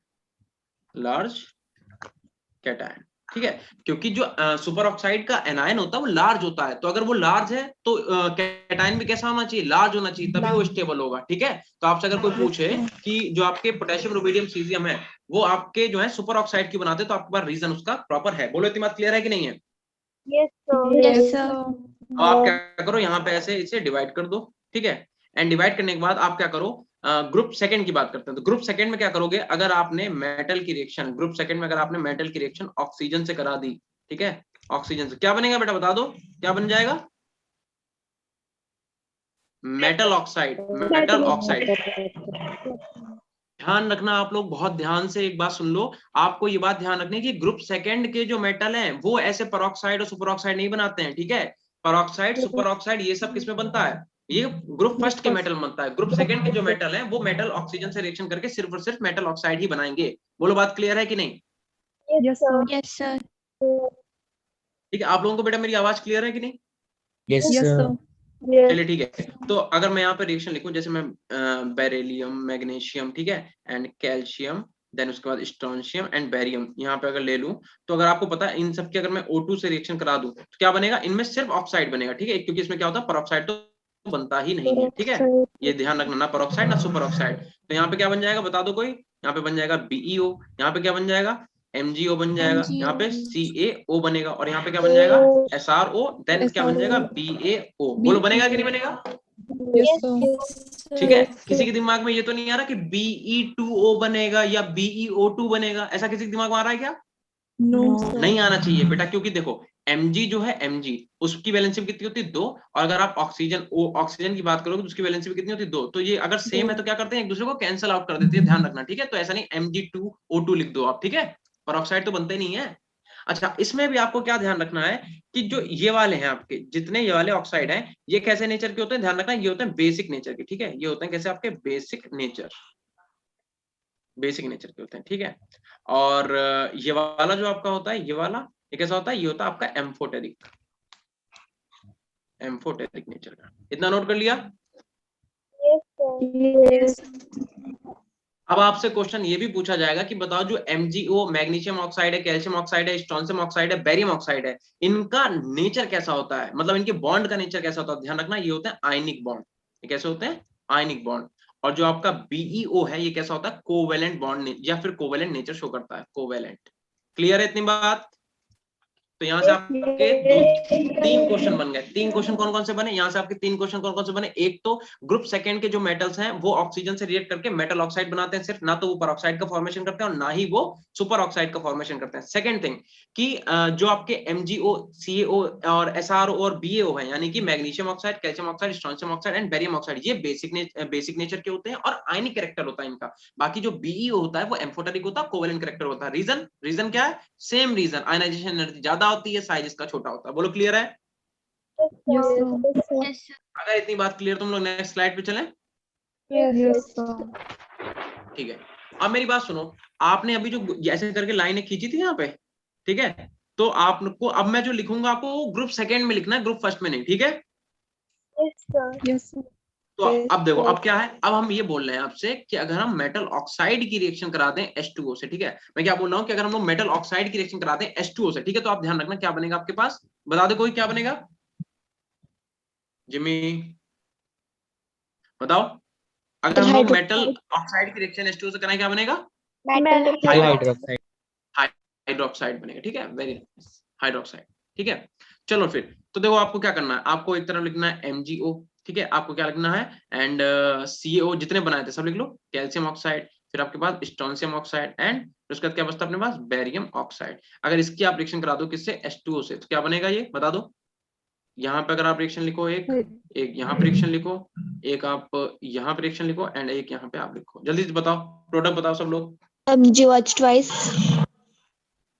ठीक है। क्योंकि जो सुपर ऑक्साइड का एनायन होता है वो लार्ज होता है, तो अगर वो लार्ज है तो कैटायन भी कैसा होना चाहिए? लार्ज होना चाहिए, तभी वो स्टेबल होगा, ठीक है। तो आपसे अगर कोई पूछे कि जो आपके पोटेशियम, रुबीडियम, सीजियम है वो आपके जो है सुपर ऑक्साइड क्यों बनाते हैं, तो आपके पास रीजन उसका प्रॉपर है। बोलो इतनी बात क्लियर है कि नहीं है? Yes, sir. Yes, sir. अब आप क्या करो, यहाँ पे ऐसे इसे डिवाइड कर दो, ठीक है। एंड डिवाइड करने के बाद आप क्या करो, ग्रुप सेकंड की बात करते हैं। तो ग्रुप सेकंड में क्या करोगे? अगर आपने मेटल की रिएक्शन ग्रुप सेकंड में अगर आपने मेटल की रिएक्शन ऑक्सीजन से करा दी, ठीक है, ऑक्सीजन से क्या बनेगा बेटा? बता दो क्या बन जाएगा? Metal oxide. ध्यान रखना आप लोग, बहुत ध्यान से एक बात सुन लो। आपको ये बात ध्यान रखनी कि ग्रुप सेकंड के जो मेटल हैं वो ऐसे परऑक्साइड और सुपर ऑक्साइड नहीं बनाते हैं, ठीक है। परऑक्साइड, सुपर ऑक्साइड ये सब किसमें बनता है? ये ग्रुप फर्स्ट के मेटल बनता है। ग्रुप सेकंड के जो मेटल हैं वो मेटल ऑक्सीजन से रिएक्शन करके सिर्फ और सिर्फ मेटल ऑक्साइड ही बनाएंगे। बोलो बात क्लियर है कि नहीं? Yes, sir. Yes, sir. ठीक है, आप लोगों को बेटा मेरी आवाज क्लियर है कि नहीं? Yes, sir. Yes. चलिए ठीक है। तो अगर मैं यहाँ पे रिएक्शन लिखूं, जैसे मैं बेरिलियम, मैग्नीशियम, ठीक है, एंड कैल्शियम, देन उसके बाद स्ट्रोंशियम एंड बेरियम यहाँ पे अगर ले लूं, तो अगर आपको पता है इन सब की अगर मैं O2 से रिएक्शन करा दूं तो क्या बनेगा? इनमें सिर्फ ऑक्साइड बनेगा, ठीक है, क्योंकि इसमें क्या होता है? परऑक्साइड तो बनता ही नहीं है, ठीक है। ये ध्यान रखना, ना परऑक्साइड ना सुपर ऑक्साइड। तो यहाँ पे क्या बन जाएगा बता दो कोई? यहाँ पे बन जाएगा BeO, यहाँ पे क्या बन जाएगा? MgO बन जाएगा, यहाँ पे CaO बनेगा, और यहाँ पे क्या बन जाएगा? SRO, देन क्या बन जाएगा? BaO। बोलो बनेगा कि नहीं बनेगा? Yes, sir. ठीक है। किसी के दिमाग में ये तो नहीं आ रहा कि Be2O बनेगा या BeO2 बनेगा? ऐसा किसी के दिमाग में आ रहा है क्या? No, नहीं आना चाहिए बेटा, क्योंकि देखो Mg जो है Mg उसकी वैलेंसी कितनी होती है? 2। और अगर आप ऑक्सीजन की बात करोगे तो उसकी वैलेंसी कितनी होती है? 2। तो ये अगर सेम है तो क्या करते हैं? एक दूसरे को कैंसिल आउट कर देते हैं, ध्यान रखना, ठीक है। तो ऐसा नहीं Mg2O2 लिख दो आप, ठीक है। परऑक्साइड तो बनते नहीं है। अच्छा, इसमें भी आपको क्या ध्यान रखना है कि जो ये वाले हैं आपके जितने ये वाले ऑक्साइड हैं ये कैसे नेचर के होते हैं? ध्यान रखना, ये होते हैं बेसिक नेचर के, ठीक है। ये होते हैं कैसे? आपके बेसिक नेचर के होते हैं, ठीक है। और ये वाला जो आपका होता है, ये वाला ये कैसा होता है? ये होता है आपका एम्फोटेरिक नेचर का। इतना नोट कर लिया? Yes, sir. Yes. अब आपसे क्वेश्चन ये भी पूछा जाएगा कि बताओ जो MgO, मैग्नीशियम ऑक्साइड है, कैल्शियम ऑक्साइड है, स्ट्रोंशियम ऑक्साइड है, बेरियम ऑक्साइड है, इनका नेचर कैसा होता है? मतलब इनके बॉन्ड का नेचर कैसा होता है? ध्यान रखना, ये होते हैं आयनिक बॉन्ड। ये कैसे होते हैं? Ionic bond. और जो आपका BeO है ये कैसा होता है? कोवेलेंट बॉन्ड या फिर कोवेलेंट नेचर शो करता है, कोवेलेंट। क्लियर है इतनी बात? तो यहाँ से आपके 3 क्वेश्चन बन गए। 3 क्वेश्चन कौन कौन से बने? यहाँ से आपके 3 क्वेश्चन कौन कौन से बने? एक तो ग्रुप सेकंड के जो मेटल्स हैं वो ऑक्सीजन से रिएक्ट करके मेटल ऑक्साइड बनाते हैं सिर्फ, ना तो वो परऑक्साइड का फॉर्मेशन करते हैं और ना ही वो सुपर ऑक्साइड का फॉर्मेशन करते हैं। सेकंड थिंग कि जो आपके MgO, CaO और SRO और BaO है, यानी कि magnesium oxide, calcium oxide, strontium oxide and barium oxide, ये बेसिक नेचर के होते हैं और आयनिक कैरेक्टर होता है इनका। बाकी जो BeO होता है वो एम्फोटेरिक होता है, कोवेलेंट कैरेक्टर होता है। रीजन क्या है? सेम रीजन, आयनाइजेशन एनर्जी ज्यादा होती है, साइज इसका छोटा होता है। बोलो क्लियर है? Yes, sir. Yes, sir. अगर इतनी बात क्लियर, तुम लोग नेक्स्ट स्लाइड पे चलें। Yes, sir. ठीक है, अब मेरी बात सुनो। आपने अभी जो ऐसे करके लाइनें खींची थी यहाँ पे, ठीक है, तो आपको अब मैं जो लिखूंगा आपको ग्रुप सेकेंड में लिखना है, ग्रुप फर्स्ट में नहीं, ठीक है? Yes, sir. Yes, sir. तो Yes, अब देखो yes. अब क्या है, अब हम ये बोल रहे हैं आपसे कि अगर हम मेटल ऑक्साइड की रिएक्शन करा दें H2O से, ठीक है? मैं क्या बोल रहा हूँ कि अगर हम लोग मेटल ऑक्साइड की रिएक्शन करा दें H2O से, ठीक है? तो आप ध्यान रखना क्या बनेगा आपके पास, बता दो कोई क्या बनेगा, जिमी बताओ। अगर हम लोग मेटल ऑक्साइड की रिएक्शन H2O से कराएं क्या बनेगा? Metal hydroxide. हाइड्रोक्साइड बनेगा, ठीक है? वेरी नाइस, हाइड्रोक्साइड, ठीक है? चलो फिर तो देखो आपको क्या करना है, आपको एक तरफ लिखना है MgO, ठीक है? आपको क्या लिखना है, एंड CO जितने बनाए थे सब लिख लो, कैल्शियम ऑक्साइड, फिर आपके पास स्ट्रोंशियम ऑक्साइड, एंड उसके बाद क्या बचता है अपने पास, बेरियम ऑक्साइड। अगर इसकी आप रिएक्शन करा दो किससे, H2O से, तो क्या बनेगा ये बता दो। यहाँ पे अगर आप रिएक्शन लिखो, एक यहाँ पे रिएक्शन लिखो, एक आप यहाँ पे रिएक्शन लिखो, एंड एक यहाँ पे आप लिखो, जल्दी से बताओ प्रोडक्ट बताओ सब लोग। MgOH twice.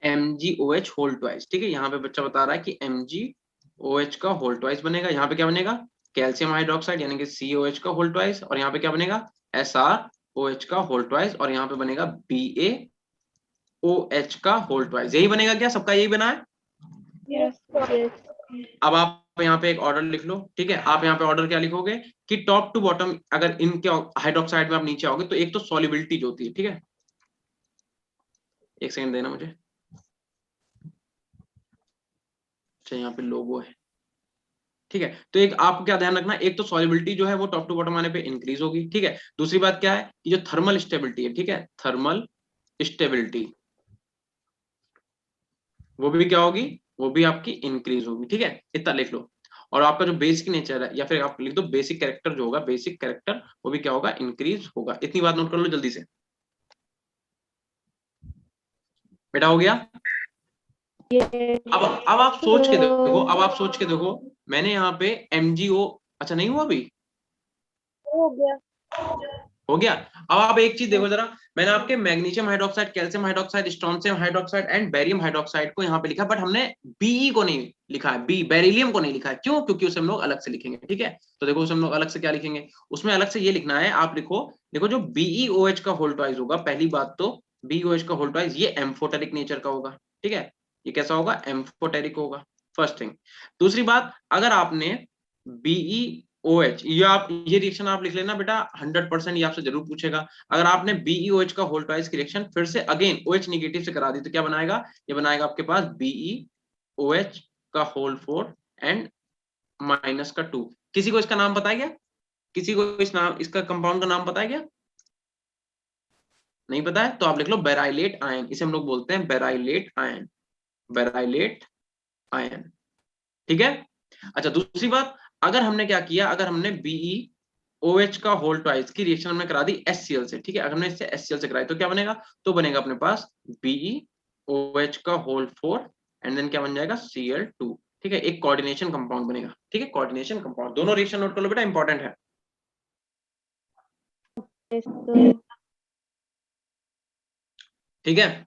MgOH whole twice, ठीक है? यहाँ पे बच्चा बता रहा है कि MgOH का होल ट्वाइस बनेगा। यहाँ पे क्या बनेगा, कैल्शियम हाइड्रोक्साइड यानी कि COH का होल ट्वाइस, और यहाँ पे क्या बनेगा, SrOH का होल ट्वाइस, और यहाँ पे बनेगा BaOH का होल ट्वाइस। यही बनेगा क्या, सबका यही बना है? Yes, yes. अब आप यहाँ पे एक ऑर्डर लिख लो, ठीक है? आप यहाँ पे ऑर्डर क्या लिखोगे कि टॉप टू बॉटम, अगर इनके हाइड्रोक्साइड में आप नीचे आओगे तो एक तो सॉल्युबिलिटी जो होती है, ठीक है? एक सेकंड देना मुझे। अच्छा यहाँ पे लोगो है, ठीक है? तो एक आपको क्या ध्यान रखना, एक तो सॉल्युबिलिटी जो है वो टॉप टू बॉटम आने पे इंक्रीज होगी, ठीक है? दूसरी बात क्या है कि जो थर्मल स्टेबिलिटी है, ठीक है, थर्मल स्टेबिलिटी वो भी क्या होगी, वो भी आपकी इंक्रीज होगी, ठीक है? इतना लिख लो। और आपका जो बेसिक नेचर है, या फिर आप लिख दो बेसिक कैरेक्टर जो होगा, बेसिक कैरेक्टर वो भी क्या होगा, इंक्रीज होगा। इतनी बात नोट कर लो जल्दी से, बेटा हो गया? Yes. अब आप सोच के देखो, अब आप सोच के देखो, मैंने यहाँ पे MgO, अच्छा नहीं हुआ अभी, हो गया. हो गया? अब आप एक चीज देखो जरा, मैंने आपके magnesium hydroxide, calcium hydroxide, strontium hydroxide and barium hydroxide को यहाँ पे लिखा, बट हमने Be को नहीं लिखा है, बेरिलियम को नहीं लिखा है। क्यों? क्योंकि उसे हम लोग अलग से लिखेंगे, ठीक है? तो देखो उसे हम लोग अलग से क्या लिखेंगे, उसमें अलग से ये लिखना है, आप लिखो, देखो जो BeOH का होल ट्वाइस होगा, पहली बात तो BeOH का होल ट्वाइस ये एम्फोटेरिक नेचर का होगा, ठीक है? ये कैसा होगा, एम्फोटेरिक होगा, फर्स्ट थिंग। दूसरी बात, अगर आपने BeOH, ये रिएक्शन आप लिख लेना बेटा, 100% ये आपसे जरूर पूछेगा। अगर आपने BeOH का होल ट्वाइस की रिएक्शन फिर से अगेन OH नेगेटिव से करा दी तो क्या बनाएगा, ये बनाएगा आपके पास BeOH का होल 4 एंड माइनस का 2। किसी को इसका नाम पता है क्या, किसी को इसका कंपाउंड का नाम पता है क्या? नहीं पता है तो आप लिख लो बेराइलेट आयन, इसे हम लोग बोलते हैं बेराइलेट आयन, बेराइलेट आयन, ठीक है? अच्छा दूसरी बात, अगर हमने क्या किया, अगर हमने BeOH का होल ट्वाइस की रिएक्शन हमने करा दी HCl से, ठीक है? अगर हमने इससे HCl से कराई तो क्या बनेगा, तो बनेगा अपने पास BeOH का होल 4 एंड देन क्या बन जाएगा, Cl2, ठीक है? एक कोऑर्डिनेशन कंपाउंड बनेगा, ठीक है? कोऑर्डिनेशन कंपाउंड, दोनों रिएक्शन नोट कर लो बेटा, इंपॉर्टेंट है, Yes, sir. ठीक है?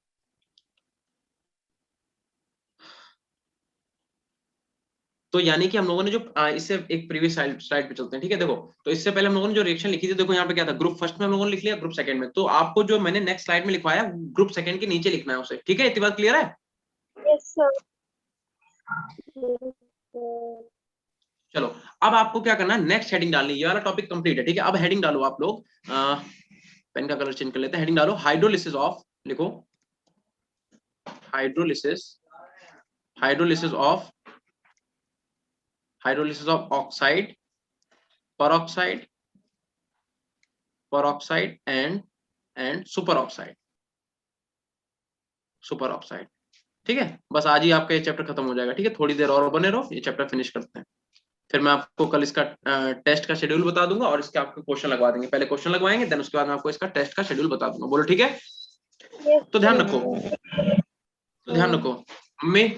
तो यानी कि हम लोगों ने जो इससे एक प्रीवियस स्लाइड पे चलते हैं, ठीक है? देखो तो इससे पहले हम लोगों ने जो रिएक्शन लिखी थी, देखो यहाँ पे क्या था, ग्रुप फर्स्ट में हम लोगों ने लिख लिया, ग्रुप सेकंड में, तो आपको जो मैंने नेक्स्ट स्लाइड में लिखवाया ग्रुप सेकंड के नीचे लिखना है उसे, ठीक है? इतनी बात क्लियर है? Yes, sir. Yes, sir. चलो अब आपको क्या करना है, नेक्स्ट हेडिंग डालनी है, ये वाला टॉपिक कंप्लीट है, ठीक है? अब हेडिंग डालो आप लोग, पेन का कलर चेंज कर लेते हैं, हेडिंग डालो हाइड्रोलिसिस ऑफ, लिखो hydrolysis, hydrolysis of, hydrolysis of oxide, peroxide, peroxide and super oxide, super oxide, ठीक है? बस आज ही आपका ये चैप्टर खत्म हो जाएगा, ठीक है? थोड़ी देर और बने रहो, ये चैप्टर फिनिश करते हैं, फिर मैं आपको कल इसका टेस्ट का शेड्यूल बता दूंगा और इसके आपको क्वेश्चन लगवा देंगे, पहले क्वेश्चन लगवाएंगे देन उसके बाद मैं आपको इसका टेस्ट का शेड्यूल बता दूंगा, बोलो ठीक है? Yes, तो ध्यान sir. रखो, तो ध्यान रखो मम्मी,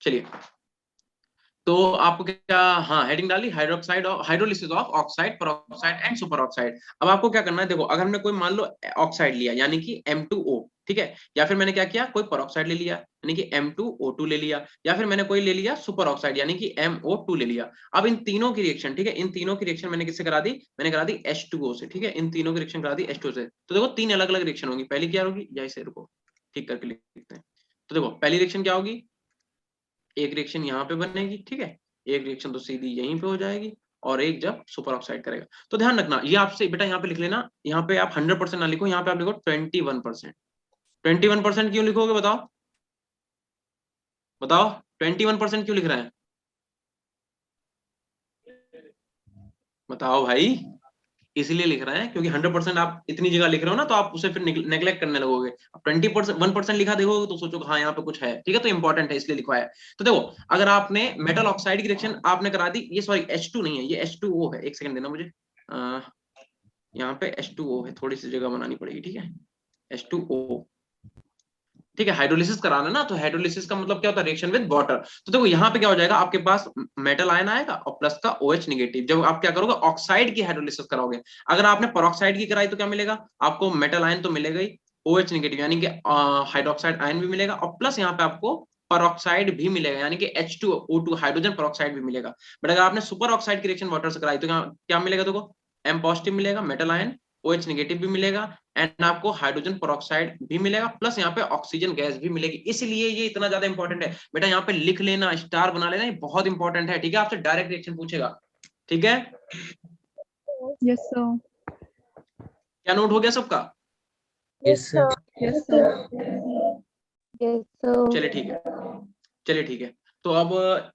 चलिए तो आपको क्या, हाँ हेडिंग डाली हाइड्रोक्साइड और hydrolysis of oxide, peroxide and super oxide. अब आपको क्या करना है, देखो अगर हमने कोई मान लो ऑक्साइड लिया यानी कि M2O, ठीक है। या फिर मैंने क्या किया, कोई परऑक्साइड ले लिया यानी कि M2O2 ले लिया, या फिर मैंने कोई ले लिया सुपर ऑक्साइड यानी कि MO2 ले लिया। अब इन तीनों की रिएक्शन, ठीक है, इन तीनों की रिएक्शन मैंने किससे करा दी, मैंने करा दी H2O से, ठीक है, इन तीनों की रिएक्शन करा दी H2O से। तो देखो 3 अलग अलग रिएक्शन होगी, पहली क्या होगी, या इसे रुको ठीक करके लिखते हैं। तो देखो पहली रिएक्शन क्या होगी, एक रिएक्शन यहाँ पे बनेगी, ठीक है, एक रिएक्शन तो सीधी यहीं पे हो जाएगी, और एक जब सुपर ऑक्साइड करेगा। तो ध्यान रखना, ये आपसे बेटा यहाँ पे लिख लेना, यहाँ पे आप 100% ना लिखो, यहाँ पे आप लिखो 21%। 21% क्यों लिखोगे बताओ, बताओ 21% क्यों लिख रहे हैं, बताओ भाई। इसलिए लिख रहे हैं क्योंकि 100% आप इतनी जगह लिख रहे हो ना, तो आप उसे फिर नेग्लेक्ट करने लगोगे। अब 20% 1% लिखा देखोगे तो सोचो हाँ यहाँ पे कुछ है, ठीक है, तो इंपॉर्टेंट है इसलिए लिखवाया है। तो देखो अगर आपने मेटल ऑक्साइड की रिएक्शन आपने करा दी, ये सॉरी H2 नहीं है, ये H2O है, एक सेकंड देना मुझे, यहाँ पे H2O है, थोड़ी सी जगह बनानी पड़ेगी, ठीक है, H2O, ठीक है, हाइड्रोलिसिस कराना ना, तो हाइड्रोलिसिस का मतलब क्या होता है, रिएक्शन विद वाटर। तो देखो यहाँ पे क्या हो जाएगा, आपके पास मेटल आयन आएगा और प्लस का OH नेगेटिव, जब आप क्या करोगे ऑक्साइड की हाइड्रोलिसिस कराओगे। अगर आपने पेरोक्साइड की कराई तो क्या मिलेगा आपको, मेटल आयन तो मिलेगा ही, OH नेगेटिव यानी कि हाइड्रोक्साइड आयन भी मिलेगा, और प्लस यहाँ पे आपको पेरोक्साइड भी मिलेगा यानी कि H2O2 हाइड्रोजन पेरोक्साइड भी मिलेगा। बट अगर आपने सुपर ऑक्साइड की रिएक्शन वाटर से कराई तो क्या मिलेगा, देखो M पॉजिटिव मिलेगा मेटल आयन, OH नेगेटिव भी मिलेगा, एंड आपको हाइड्रोजन पेरोक्साइड भी मिलेगा, प्लस यहाँ पे ऑक्सीजन गैस भी मिलेगी। इसलिए ये इतना ज्यादा इंपॉर्टेंट है बेटा, यहाँ पे लिख लेना, स्टार बना लेना, ये बहुत इंपॉर्टेंट है, ठीक है, आपसे डायरेक्ट रिएक्शन पूछेगा, ठीक है। Yes, sir. क्या नोट हो गया सबका, Yes, sir. Yes, sir. Yes, sir. चलिए ठीक है, चलिए ठीक है। तो अब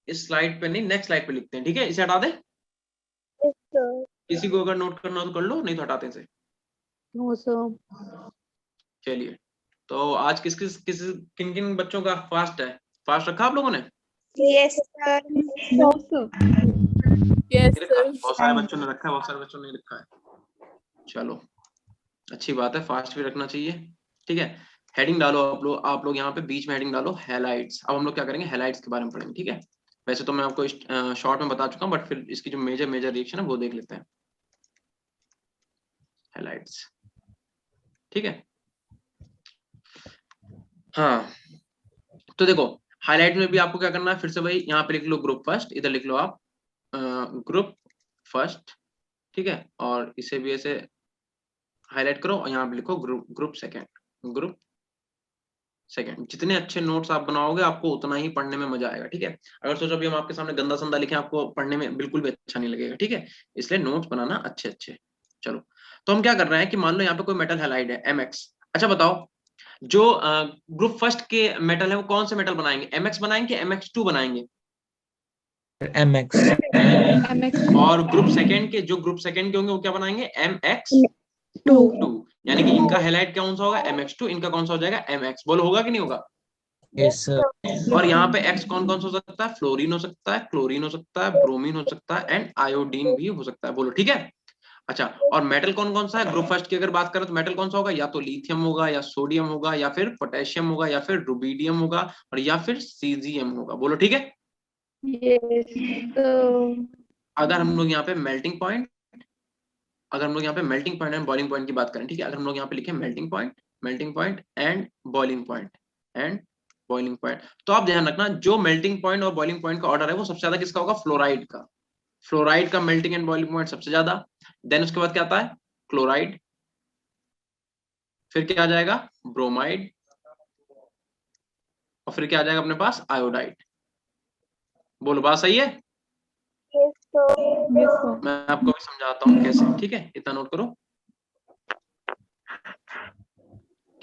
इस स्लाइड पे नहीं, नेक्स्ट स्लाइड पे लिखते हैं, ठीक है, इसे हटा दे, Yes, sir. किसी को अगर नोट करना हो तो कर लो, नहीं तो हटाते हैं इसे। No, sir. चलिए, तो आज किन किन बच्चों का फास्ट है, फास्ट रखा आप लोगों ने, Yes, sir. No, sir. Yes, नहीं रखा, sir. बहुत सारे बच्चों ने रखा है, बहुत सारे बच्चों ने नहीं रखा है, चलो अच्छी बात है, फास्ट भी रखना चाहिए, ठीक है। हेडिंग डालो आप लोग यहाँ पे बीच में हेडिंग डालो हैलाइड्स। अब हम लोग क्या करेंगे, हैलाइड्स के बारे में पढ़ेंगे, ठीक है। वैसे तो मैं आपको शॉर्ट में बता चुका हूँ, बट फिर इसकी जो मेजर रिएक्शन है वो देख लेते हैं, हैलाइड्स, ठीक है। हाँ, तो देखो हाईलाइट में भी आपको क्या करना है, फिर से भाई यहाँ पे लिख लो ग्रुप फर्स्ट, इधर लिख लो आप ग्रुप फर्स्ट, ठीक है, और इसे भी ऐसे हाईलाइट करो, और यहाँ पे लिखो ग्रुप सेकेंड। जितने अच्छे नोट्स आप बनाओगे आपको उतना ही पढ़ने में मजा आएगा, ठीक है। अगर सोचो अभी हम आपके सामने गंदा संदा लिखे, आपको पढ़ने में बिल्कुल भी अच्छा नहीं लगेगा, ठीक है, इसलिए नोट्स बनाना अच्छे अच्छे। चलो, तो हम क्या कर रहे हैं कि मान लो यहाँ पे कोई मेटल हैलाइड है MX। अच्छा बताओ, जो ग्रुप फर्स्ट के मेटल है वो कौन से मेटल बनाएंगे, MX बनाएंगे MX2 बनाएंगे, MX। MX. और ग्रुप सेकंड के होंगे वो क्या बनाएंगे, MX2, यानी कि इनका हैलाइड कौन सा होगा, MX2, इनका कौन सा हो जाएगा MX। बोलो होगा कि नहीं होगा। Yes, sir. और यहाँ पे X कौन कौन सा हो सकता है, फ्लोरीन हो सकता है, क्लोरीन हो सकता है, ब्रोमीन हो सकता है, एंड आयोडीन भी हो सकता है, बोलो ठीक है। अच्छा, और मेटल कौन कौन सा है, ग्रुप फर्स्ट की अगर बात करें तो मेटल कौन सा होगा, या तो लिथियम होगा, या सोडियम होगा, या फिर पोटेशियम होगा, या फिर रुबिडियम होगा, और या फिर सीजियम होगा, बोलो ठीक है। Yes, sir. अगर हम लोग यहाँ पे melting point and boiling point की बात करें, ठीक है, अगर हम लोग यहाँ पे लिखे melting point and boiling point, तो आप ध्यान रखना जो मेल्टिंग पॉइंट और बॉइलिंग पॉइंट का ऑर्डर है वो सबसे ज्यादा किसका होगा, फ्लोराइड का मेल्टिंग एंड बॉइलिंग पॉइंट सबसे ज्यादा, देन उसके बाद क्या आता है क्लोराइड, फिर क्या आ जाएगा ब्रोमाइड, और फिर क्या आ जाएगा अपने पास आयोडाइड। बोलो बात सही है। Yes, sir. Yes, sir. मैं आपको भी समझाता हूँ कैसे, ठीक है, इतना नोट करो,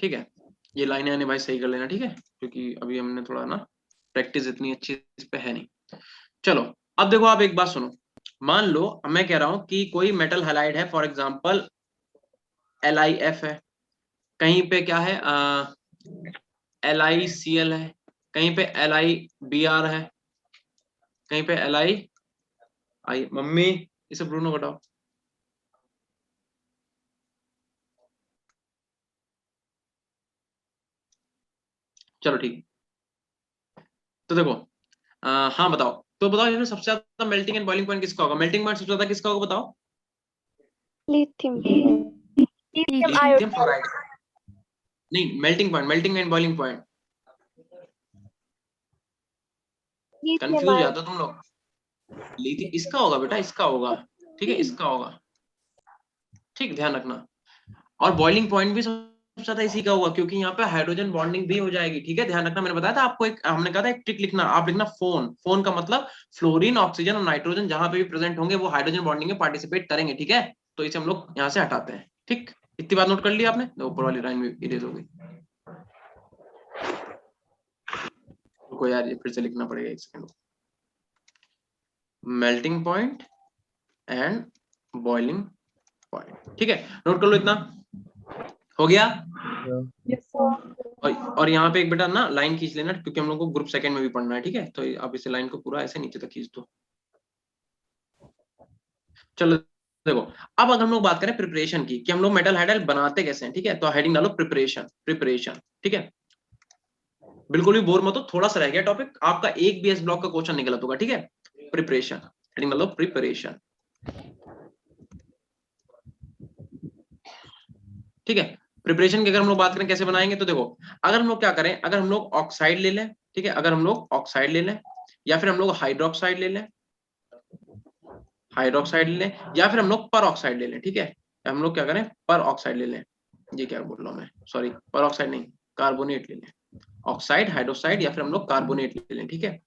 ठीक है। ये लाइनें आने भाई सही कर लेना, ठीक है, क्योंकि अभी हमने थोड़ा ना प्रैक्टिस इतनी अच्छी इस पे है नहीं। चलो अब देखो, आप एक बात सुनो, मान लो मैं कह रहा हूं कि कोई मेटल हैलाइड है, फॉर एग्जांपल LiF है, कहीं पे क्या है LiCl है, कहीं पे LiBr है, कहीं पे मम्मी इसे ब्रूनो घटाओ, चलो ठीक। तो देखो हाँ बताओ, तो बताओ इसमें सबसे ज्यादा मेल्टिंग एंड बॉइलिंग पॉइंट किसका होगा, मेल्टिंग पॉइंट सबसे ज्यादा किसका होगा बताओ, Lithium. Lithium lithium iodide. Fluoride, नहीं, melting and boiling point confuse हो जाते हो तुम लोग। लेकिन इसका होगा बेटा, इसका होगा, ठीक है, इसका होगा, ठीक, ध्यान रखना। और बॉइलिंग पॉइंट भी सबसे ज्यादा इसी का होगा, क्योंकि यहाँ पे हाइड्रोजन बॉन्डिंग भी हो जाएगी, ठीक है, ध्यान रखना। मैंने बताया था आपको, एक हमने कहा था एक ट्रिक लिखना, आप लिखना फोन। फोन का मतलब फ्लोरीन, ऑक्सीजन और नाइट्रोजन जहां पे भी प्रेजेंट होंगे वो हाइड्रोजन बॉन्डिंग में पार्टिसिपेट करेंगे, ठीक है। तो इसे हम लोग यहाँ से हटाते हैं, ठीक। इतनी बात नोट कर ली आपने, ऊपर वाली लाइन में इरेज हो गई। रुको यार, ये फिर से लिखना पड़ेगा, एक second. Melting point and boiling point, ठीक है, नोट कर लो। इतना हो गया। Yes, sir. और यहाँ पे एक बेटा ना लाइन खींच लेना, क्योंकि हम लोग को ग्रुप सेकंड में भी पढ़ना है, ठीक है। तो आप इसे लाइन को पूरा ऐसे नीचे तक खींच दो। चलो देखो, अब अगर हम लोग बात करें प्रिपरेशन की, कि हम लोग मेटल हाइड्राइड बनाते कैसे हैं, ठीक है, तो हेडिंग डालो प्रिपरेशन, प्रिपरेशन, ठीक है। बिल्कुल भी बोर मत हो, थोड़ा सा रह गया टॉपिक आपका, एक BS ब्लॉक का क्वेश्चन निकला होगा, ठीक है। प्रिपरेशन, हेडिंग डालो प्रिपरेशन, ठीक है। प्रिपरेशन की अगर हम लोग बात करें कैसे बनाएंगे, तो देखो, अगर हम लोग क्या करें, अगर हम लोग ऑक्साइड ले लें, ठीक है, अगर हम लोग ऑक्साइड ले लें, या फिर हम लोग हाइड्रोक्साइड ले लें, हाइड्रोक्साइड ले लें, या फिर हम लोग पर ऑक्साइड ले लें, ठीक है। हम लोग क्या करें, पर ऑक्साइड ले लें, ये क्या बोल रहा हूं मैं, सॉरी, पर ऑक्साइड नहीं, कार्बोनेट ले लें, ऑक्साइड, हाइड्रोक्साइड, या फिर हम लोग कार्बोनेट ले लें, ठीक है,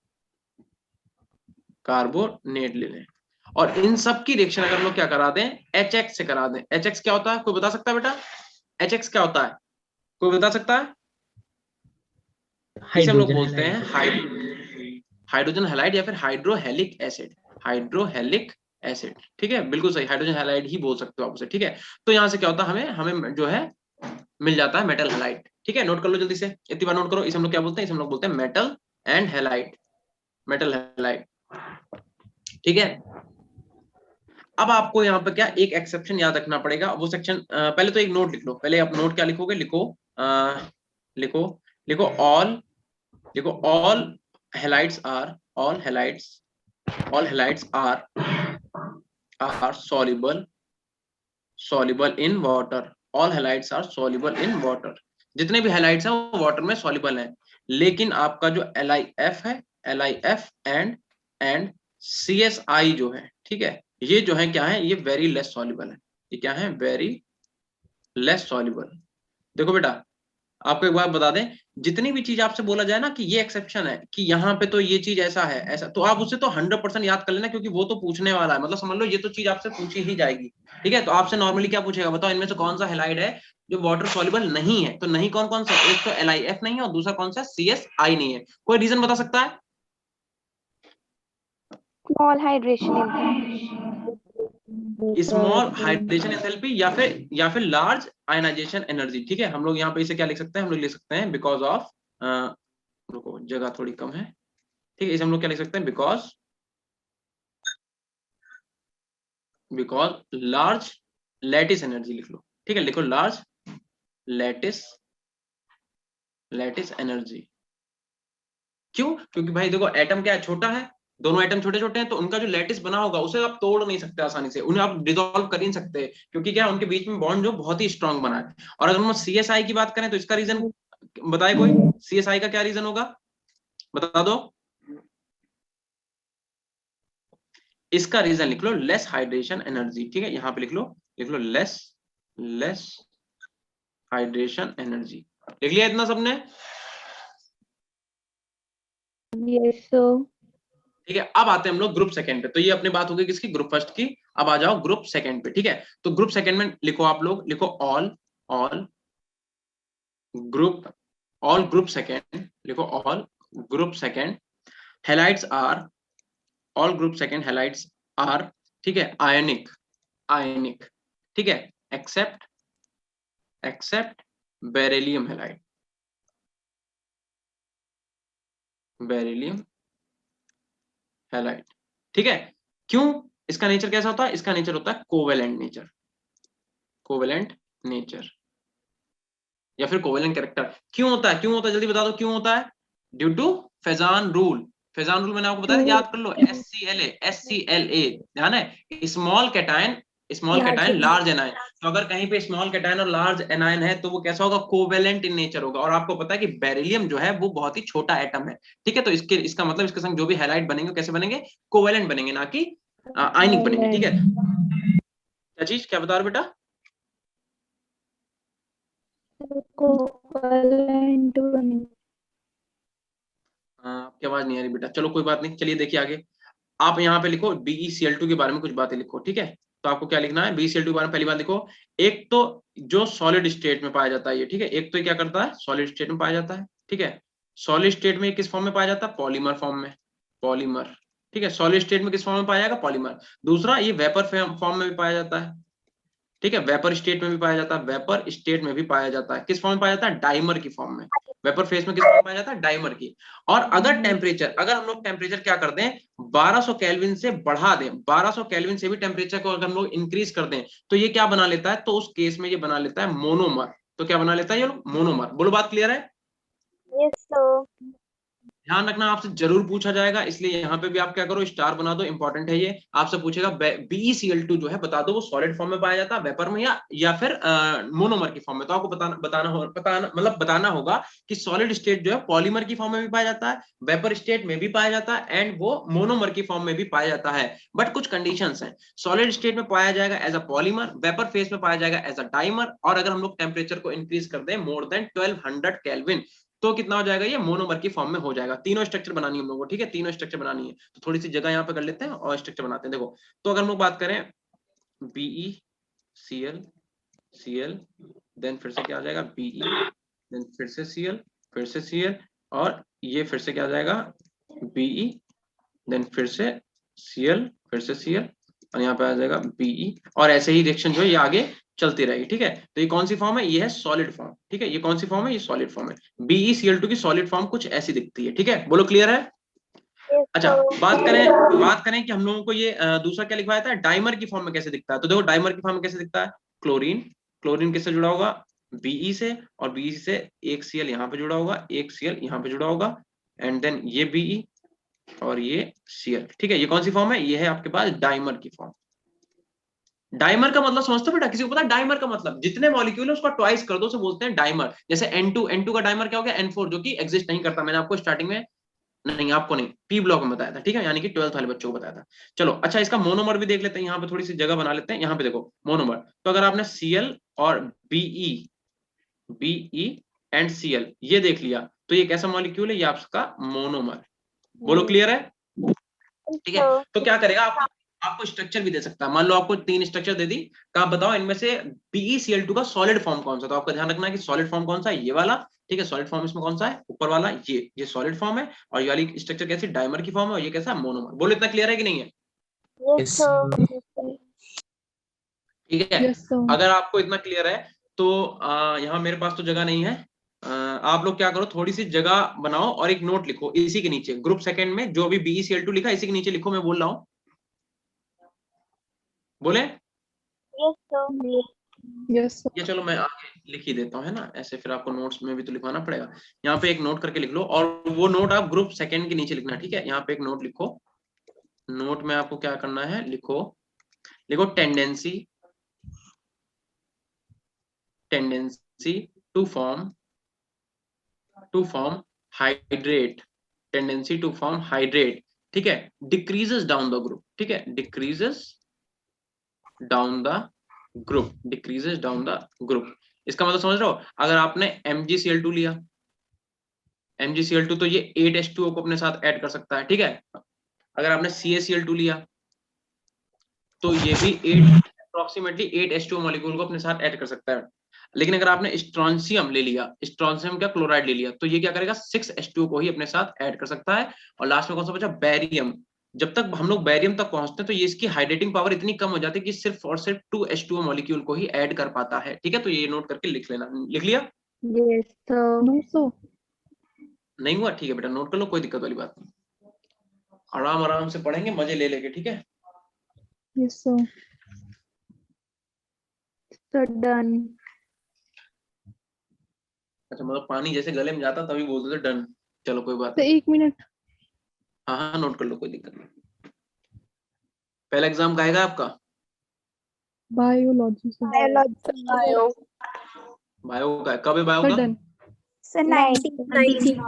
कार्बोनेट ले लें। और इन सब की रिएक्शन अगर हम लोग क्या करा दें, HX से करा दें। HX क्या होता है, कोई बता सकता है बेटा, HX क्या होता है, कोई बता सकता है? इसे हम लोग बोलते हैं हाइड्रोजन हैलाइड या फिर हाइड्रोहेलिक एसिड, हाइड्रोहेलिक एसिड, ठीक है, बिल्कुल सही, हाइड्रोजन हैलाइड ही बोल सकते हो आप उसे, ठीक है। तो यहां से क्या होता है, हमें जो है मिल जाता है मेटल हैलाइड, ठीक है। नोट कर लो जल्दी से, इतनी बार नोट करो। इसे हम लोग क्या बोलते हैं, इसे हम लोग बोलते हैं metal and halide, metal halide, ठीक है। अब आपको यहाँ पे क्या एक एक्सेप्शन याद रखना पड़ेगा, वो सेक्शन पहले तो एक नोट लिख लो, पहले आप नोट क्या लिखोगे, लिखो लिखो लिखो ऑल, लिखो all halides are, all halides are soluble in water, all halides are soluble in water। जितने भी हैलाइड्स हैं वो वाटर में soluble हैं, लेकिन आपका जो LiF है, LiF एंड CSI जो है, ठीक है, ये जो है क्या है, ये वेरी लेस soluble है, ये क्या है, वेरी लेस soluble। देखो बेटा, आपको एक बात बता दें, जितनी भी चीज आपसे बोला जाए ना कि ये एक्सेप्शन है, कि यहाँ पे तो ये चीज ऐसा है, ऐसा, तो आप उसे तो 100% याद कर लेना, क्योंकि वो तो पूछने वाला है, मतलब समझ लो ये तो चीज आपसे पूछी ही जाएगी, ठीक है। तो आपसे नॉर्मली क्या पूछेगा, बताओ इनमें से कौन सा हैलाइड है जो वाटर सॉल्युबल नहीं है, तो नहीं कौन कौन सा, एक तो LiF नहीं है और दूसरा कौन सा, CSI नहीं है। कोई रीजन बता सकता है? Small hydration small hydration enthalpy, या फिर लार्ज आयनाइजेशन एनर्जी, ठीक है। हम लोग यहाँ पे इसे क्या लिख सकते हैं, हम लोग लिख सकते हैं बिकॉज ऑफ, रुको जगह थोड़ी कम है, ठीक है, इसे हम लोग क्या लिख सकते हैं, बिकॉज लार्ज लैटिस एनर्जी लिख लो, ठीक है, लिखो लार्ज लैटिस एनर्जी। क्यों? क्योंकि भाई देखो, एटम क्या है, छोटा है, दोनों एटम छोटे छोटे हैं, तो उनका जो लैटिस बना होगा उसे आप तोड़ नहीं सकते आसानी से, उन्हें आप डिसॉल्व कर ही नहीं सकते, क्योंकि क्या उनके बीच में बॉन्ड जो बहुत ही स्ट्रांग बना है। और अगर हम CSI की बात करें तो इसका रीजन बताए कोई, CSI का क्या रीजन होगा, बता दो। इसका रीजन लिख लो लेस हाइड्रेशन एनर्जी, ठीक है, यहाँ पे लिख लो लेस हाइड्रेशन एनर्जी। लिख लिया इतना सबने? Yes, sir. ठीक है, अब आते हैं हम लोग ग्रुप सेकंड पे। तो ये अपनी बात हो गई किसकी, ग्रुप फर्स्ट की। अब आ जाओ ग्रुप सेकंड पे, ठीक है। तो ग्रुप सेकंड में लिखो आप लोग, लिखो ऑल ग्रुप सेकंड, लिखो all group second halides are, all group second halides are, ठीक है, आयनिक, ठीक है, एक्सेप्ट बेरिलियम हैलाइड, ठीक है। क्यों? इसका नेचर कैसा होता है, इसका नेचर होता है कोवेलेंट नेचर या फिर कोवेलेंट कैरेक्टर। क्यों होता है, जल्दी बता दो क्यों होता है? Due to Fajan rule. मैंने आपको बताया, याद कर लो, SCLA ध्यान है, small cation small Yeah, cation जी। Large anion. तो अगर कहीं पे स्मॉल कैटायन और लार्ज एनायन है तो वो कैसा होगा, कोवेलेंट इन नेचर होगा। और आपको पता है कि बेरिलियम जो है वो बहुत ही छोटा एटम है, ठीक है। तो इसका मतलब इसके संग जो भी हैलाइड बनेंगे कैसे बनेंगे, कोवेलेंट बनेंगे, ना कि आयनिक बनेंगे, ठीक है। क्या चीज, क्या बता रहे हो बेटा? कोवलेंट बनेंगे। आपकी आवाज नहीं आ रही बेटा, चलो कोई बात नहीं, चलिए देखिए आगे। आप यहाँ पे लिखो BeCl2 के बारे में कुछ बातें लिखो, ठीक है। तो आपको क्या लिखना है, BeCl2 के बारे में पहली बात लिखो, एक तो जो सॉलिड स्टेट में पाया जाता है ये, ठीक है। एक तो ये क्या करता है, सॉलिड स्टेट में पाया जाता है, ठीक है। सॉलिड स्टेट में किस फॉर्म में पाया जाता है, पॉलीमर फॉर्म में, पॉलीमर, ठीक है। सॉलिड स्टेट में किस फॉर्म में पाया जाएगा, पॉलीमर। दूसरा, ये वेपर फॉर्म में भी पाया जाता है, ठीक है। वेपर स्टेट में भी पाया जाता है, वेपर स्टेट में भी पाया जाता है, किस फॉर्म में पाया जाता है, डाइमर की फॉर्म में। वेपर फेस में किस फॉर्म में पाया जाता है, डाइमर की। और अगर टेम्परेचर, अगर हम लोग टेम्परेचर क्या कर दें, 1200 केल्विन से बढ़ा दें, 1200 केल्विन से भी टेम्परेचर को अगर हम लोग इंक्रीज कर दें तो ये क्या बना लेता है, तो उस केस में ये बना लेता है मोनोमर। तो क्या बना लेता है ये लोग, मोनोमर। बोलो, बात क्लियर है? Yes sir. ध्यान रखना, आपसे जरूर पूछा जाएगा, इसलिए यहाँ पे भी आप क्या करो, स्टार बना दो, इंपॉर्टेंट है ये। आपसे पूछेगा BeCl2 जो है बता दो वो सॉलिड फॉर्म में पाया जाता है, वेपर में, या फिर मोनोमर की फॉर्म में। तो आपको बताना होगा कि सॉलिड स्टेट जो है पॉलीमर की फॉर्म में भी पाया जाता है, वेपर स्टेट में भी पाया जाता है, एंड वो मोनोमर की फॉर्म में भी पाया जाता है। बट कुछ कंडीशंस हैं, सॉलिड स्टेट में पाया जाएगा as a polymer, vapour phase में पाया जाएगा एज अ डाइमर, और अगर हम लोग टेम्परेचर को इंक्रीज कर दें मोर देन 1200 केल्विन तो कितना हो जाएगा, ये मोनोमर की फॉर्म में हो जाएगा। तीनों स्ट्रक्चर बनानी है हम लोगों को, ठीक है, तीनों स्ट्रक्चर बनानी है। तो थोड़ी सी जगह यहाँ पे कर लेते हैं और स्ट्रक्चर बनाते हैं। देखो, तो अगर हम लोग बात करें BeCl, Cl, देन फिर से क्या आ जाएगा, Be, देन फिर से Cl, फिर से Cl, और ये फिर से क्या आ जाएगा, Be, देन फिर से Cl, फिर से Cl, और यहाँ पे आ जाएगा Be, और ऐसे ही रिएक्शन जो है ये आगे चलती रहेगी, ठीक है। तो ये कौन सी फॉर्म है, ये है सॉलिड फॉर्म, ठीक है। ये कौन सी फॉर्म है, ये सॉलिड फॉर्म है। BeCl2 की सॉलिड फॉर्म कुछ ऐसी दिखती है, ठीक है। बोलो, क्लियर है? अच्छा, बात करें कि हम लोगों को ये दूसरा क्या लिखवाया था, डाइमर की फॉर्म में कैसे दिखता है। तो देखो, डाइमर की फॉर्म में कैसे दिखता है, क्लोरीन, क्लोरीन किससे जुड़ा होगा, Be से, और Be से एक Cl यहाँ पे जुड़ा होगा, एक Cl यहाँ पे जुड़ा होगा, एंड देन ये Be और ये Cl, ठीक है। ये कौन सी फॉर्म है, ये है आपके पास डाइमर की फॉर्म। डाइमर का मतलब समझते हो बेटा, किसी को पता है डाइमर का मतलब, जितने मॉलिक्यूल है उसका ट्वाइस कर दो उसे बोलते हैं डाइमर। जैसे N2 का डाइमर क्या हो गया, N4, जो कि एग्जिस्ट नहीं करता। मैंने आपको स्टार्टिंग में, नहीं आपको नहीं, P ब्लॉक में बताया था, ठीक है, यानी कि 12th वाले बच्चों को बताया था। चलो, अच्छा, इसका मोनोमर भी देख लेते हैं, यहाँ पे थोड़ी सी जगह बना लेते हैं। यहाँ पे देखो मोनोमर, तो अगर आपने Cl और Be एंड Cl ये देख लिया तो ये कैसा मॉलिक्यूल है, ये आपका मोनोमर। बोलो, क्लियर है? ठीक है। तो क्या करेगा, आपको स्ट्रक्चर भी दे सकता है। मान लो आपको 3 स्ट्रक्चर दे दी, तो आप बताओ इनमें से BeCl2 का सॉलिड फॉर्म कौन सा। तो आपको ध्यान रखना है कि सॉलिड फॉर्म कौन सा है, ये वाला, ठीक है। सॉलिड फॉर्म इसमें कौन सा है, ऊपर वाला, ये सॉलिड फॉर्म है, और ये वाली स्ट्रक्चर कैसी, डाइमर की फॉर्म है, और ये कैसा, मोनोमर। बोलो, इतना क्लियर है कि नहीं है? Yes sir. ठीक है। Yes, sir. अगर आपको इतना क्लियर है तो यहाँ मेरे पास तो जगह नहीं है, आप लोग क्या करो, थोड़ी सी जगह बनाओ और एक नोट लिखो इसी के नीचे, ग्रुप सेकंड में जो भी BeCl2 लिखा इसी के नीचे लिखो, मैं बोल रहा हूँ, बोले। Yes sir. Yes, sir. ये चलो मैं आगे लिख ही देता हूँ, है ना, ऐसे फिर आपको नोट्स में भी तो लिखवाना पड़ेगा। यहाँ पे एक नोट करके लिख लो, और वो नोट आप ग्रुप सेकंड के नीचे लिखना, ठीक है। यहाँ पे एक नोट लिखो, नोट में आपको क्या करना है, लिखो tendency to form hydrate, tendency to form hydrate, ठीक है, डिक्रीजेस डाउन द ग्रुप, ठीक है, डिक्रीजेस डाउन द ग्रुप। इसका मतलब समझ रहे हो, अगर आपने MgCl2 लिया, MgCl2 तो ये 8H2O को अपने साथ ऐड कर सकता है, ठीक है। अगर आपने CaCl2 लिया तो ये भी अप्रोक्सीमेटली 8H2O मॉलिक्यूल को अपने साथ ऐड कर सकता है। लेकिन अगर आपने स्ट्रोंशियम ले लिया, स्ट्रोंशियम क्या, क्लोराइड ले लिया, तो ये क्या करेगा, 6H2O को ही अपने साथ ऐड कर सकता है। और लास्ट में कौन सा बचा, बैरियम। जब तक हम लोग बैरियम तक पहुंचते हैं तो ये इसकी हाइड्रेटिंग पावर इतनी कम हो जाती है कि सिर्फ और सिर्फ 2H2O मॉलिक्यूल को ही ऐड कर पाता है, ठीक है। तो ये नोट करके लिख लेना, लिख लिया? Yes sir. No, sir. नहीं हुआ, ठीक है बेटा, नोट कर लो, कोई दिक्कत वाली बात नहीं, आराम आराम से पढ़ेंगे, मजे ले लेके, ठीक है। Yes, sir. Sir done. अच्छा, मतलब पानी जैसे गले में जाता तभी बोलते थे डन। चलो कोई बात So, नहीं, 1 minute. हाँ हाँ नोट कर लो, कोई दिक्कत नहीं। पहला एग्जाम का आएगा आपका, बायोलॉजी से Bio. बायो का कब है बायो का? Done sir 19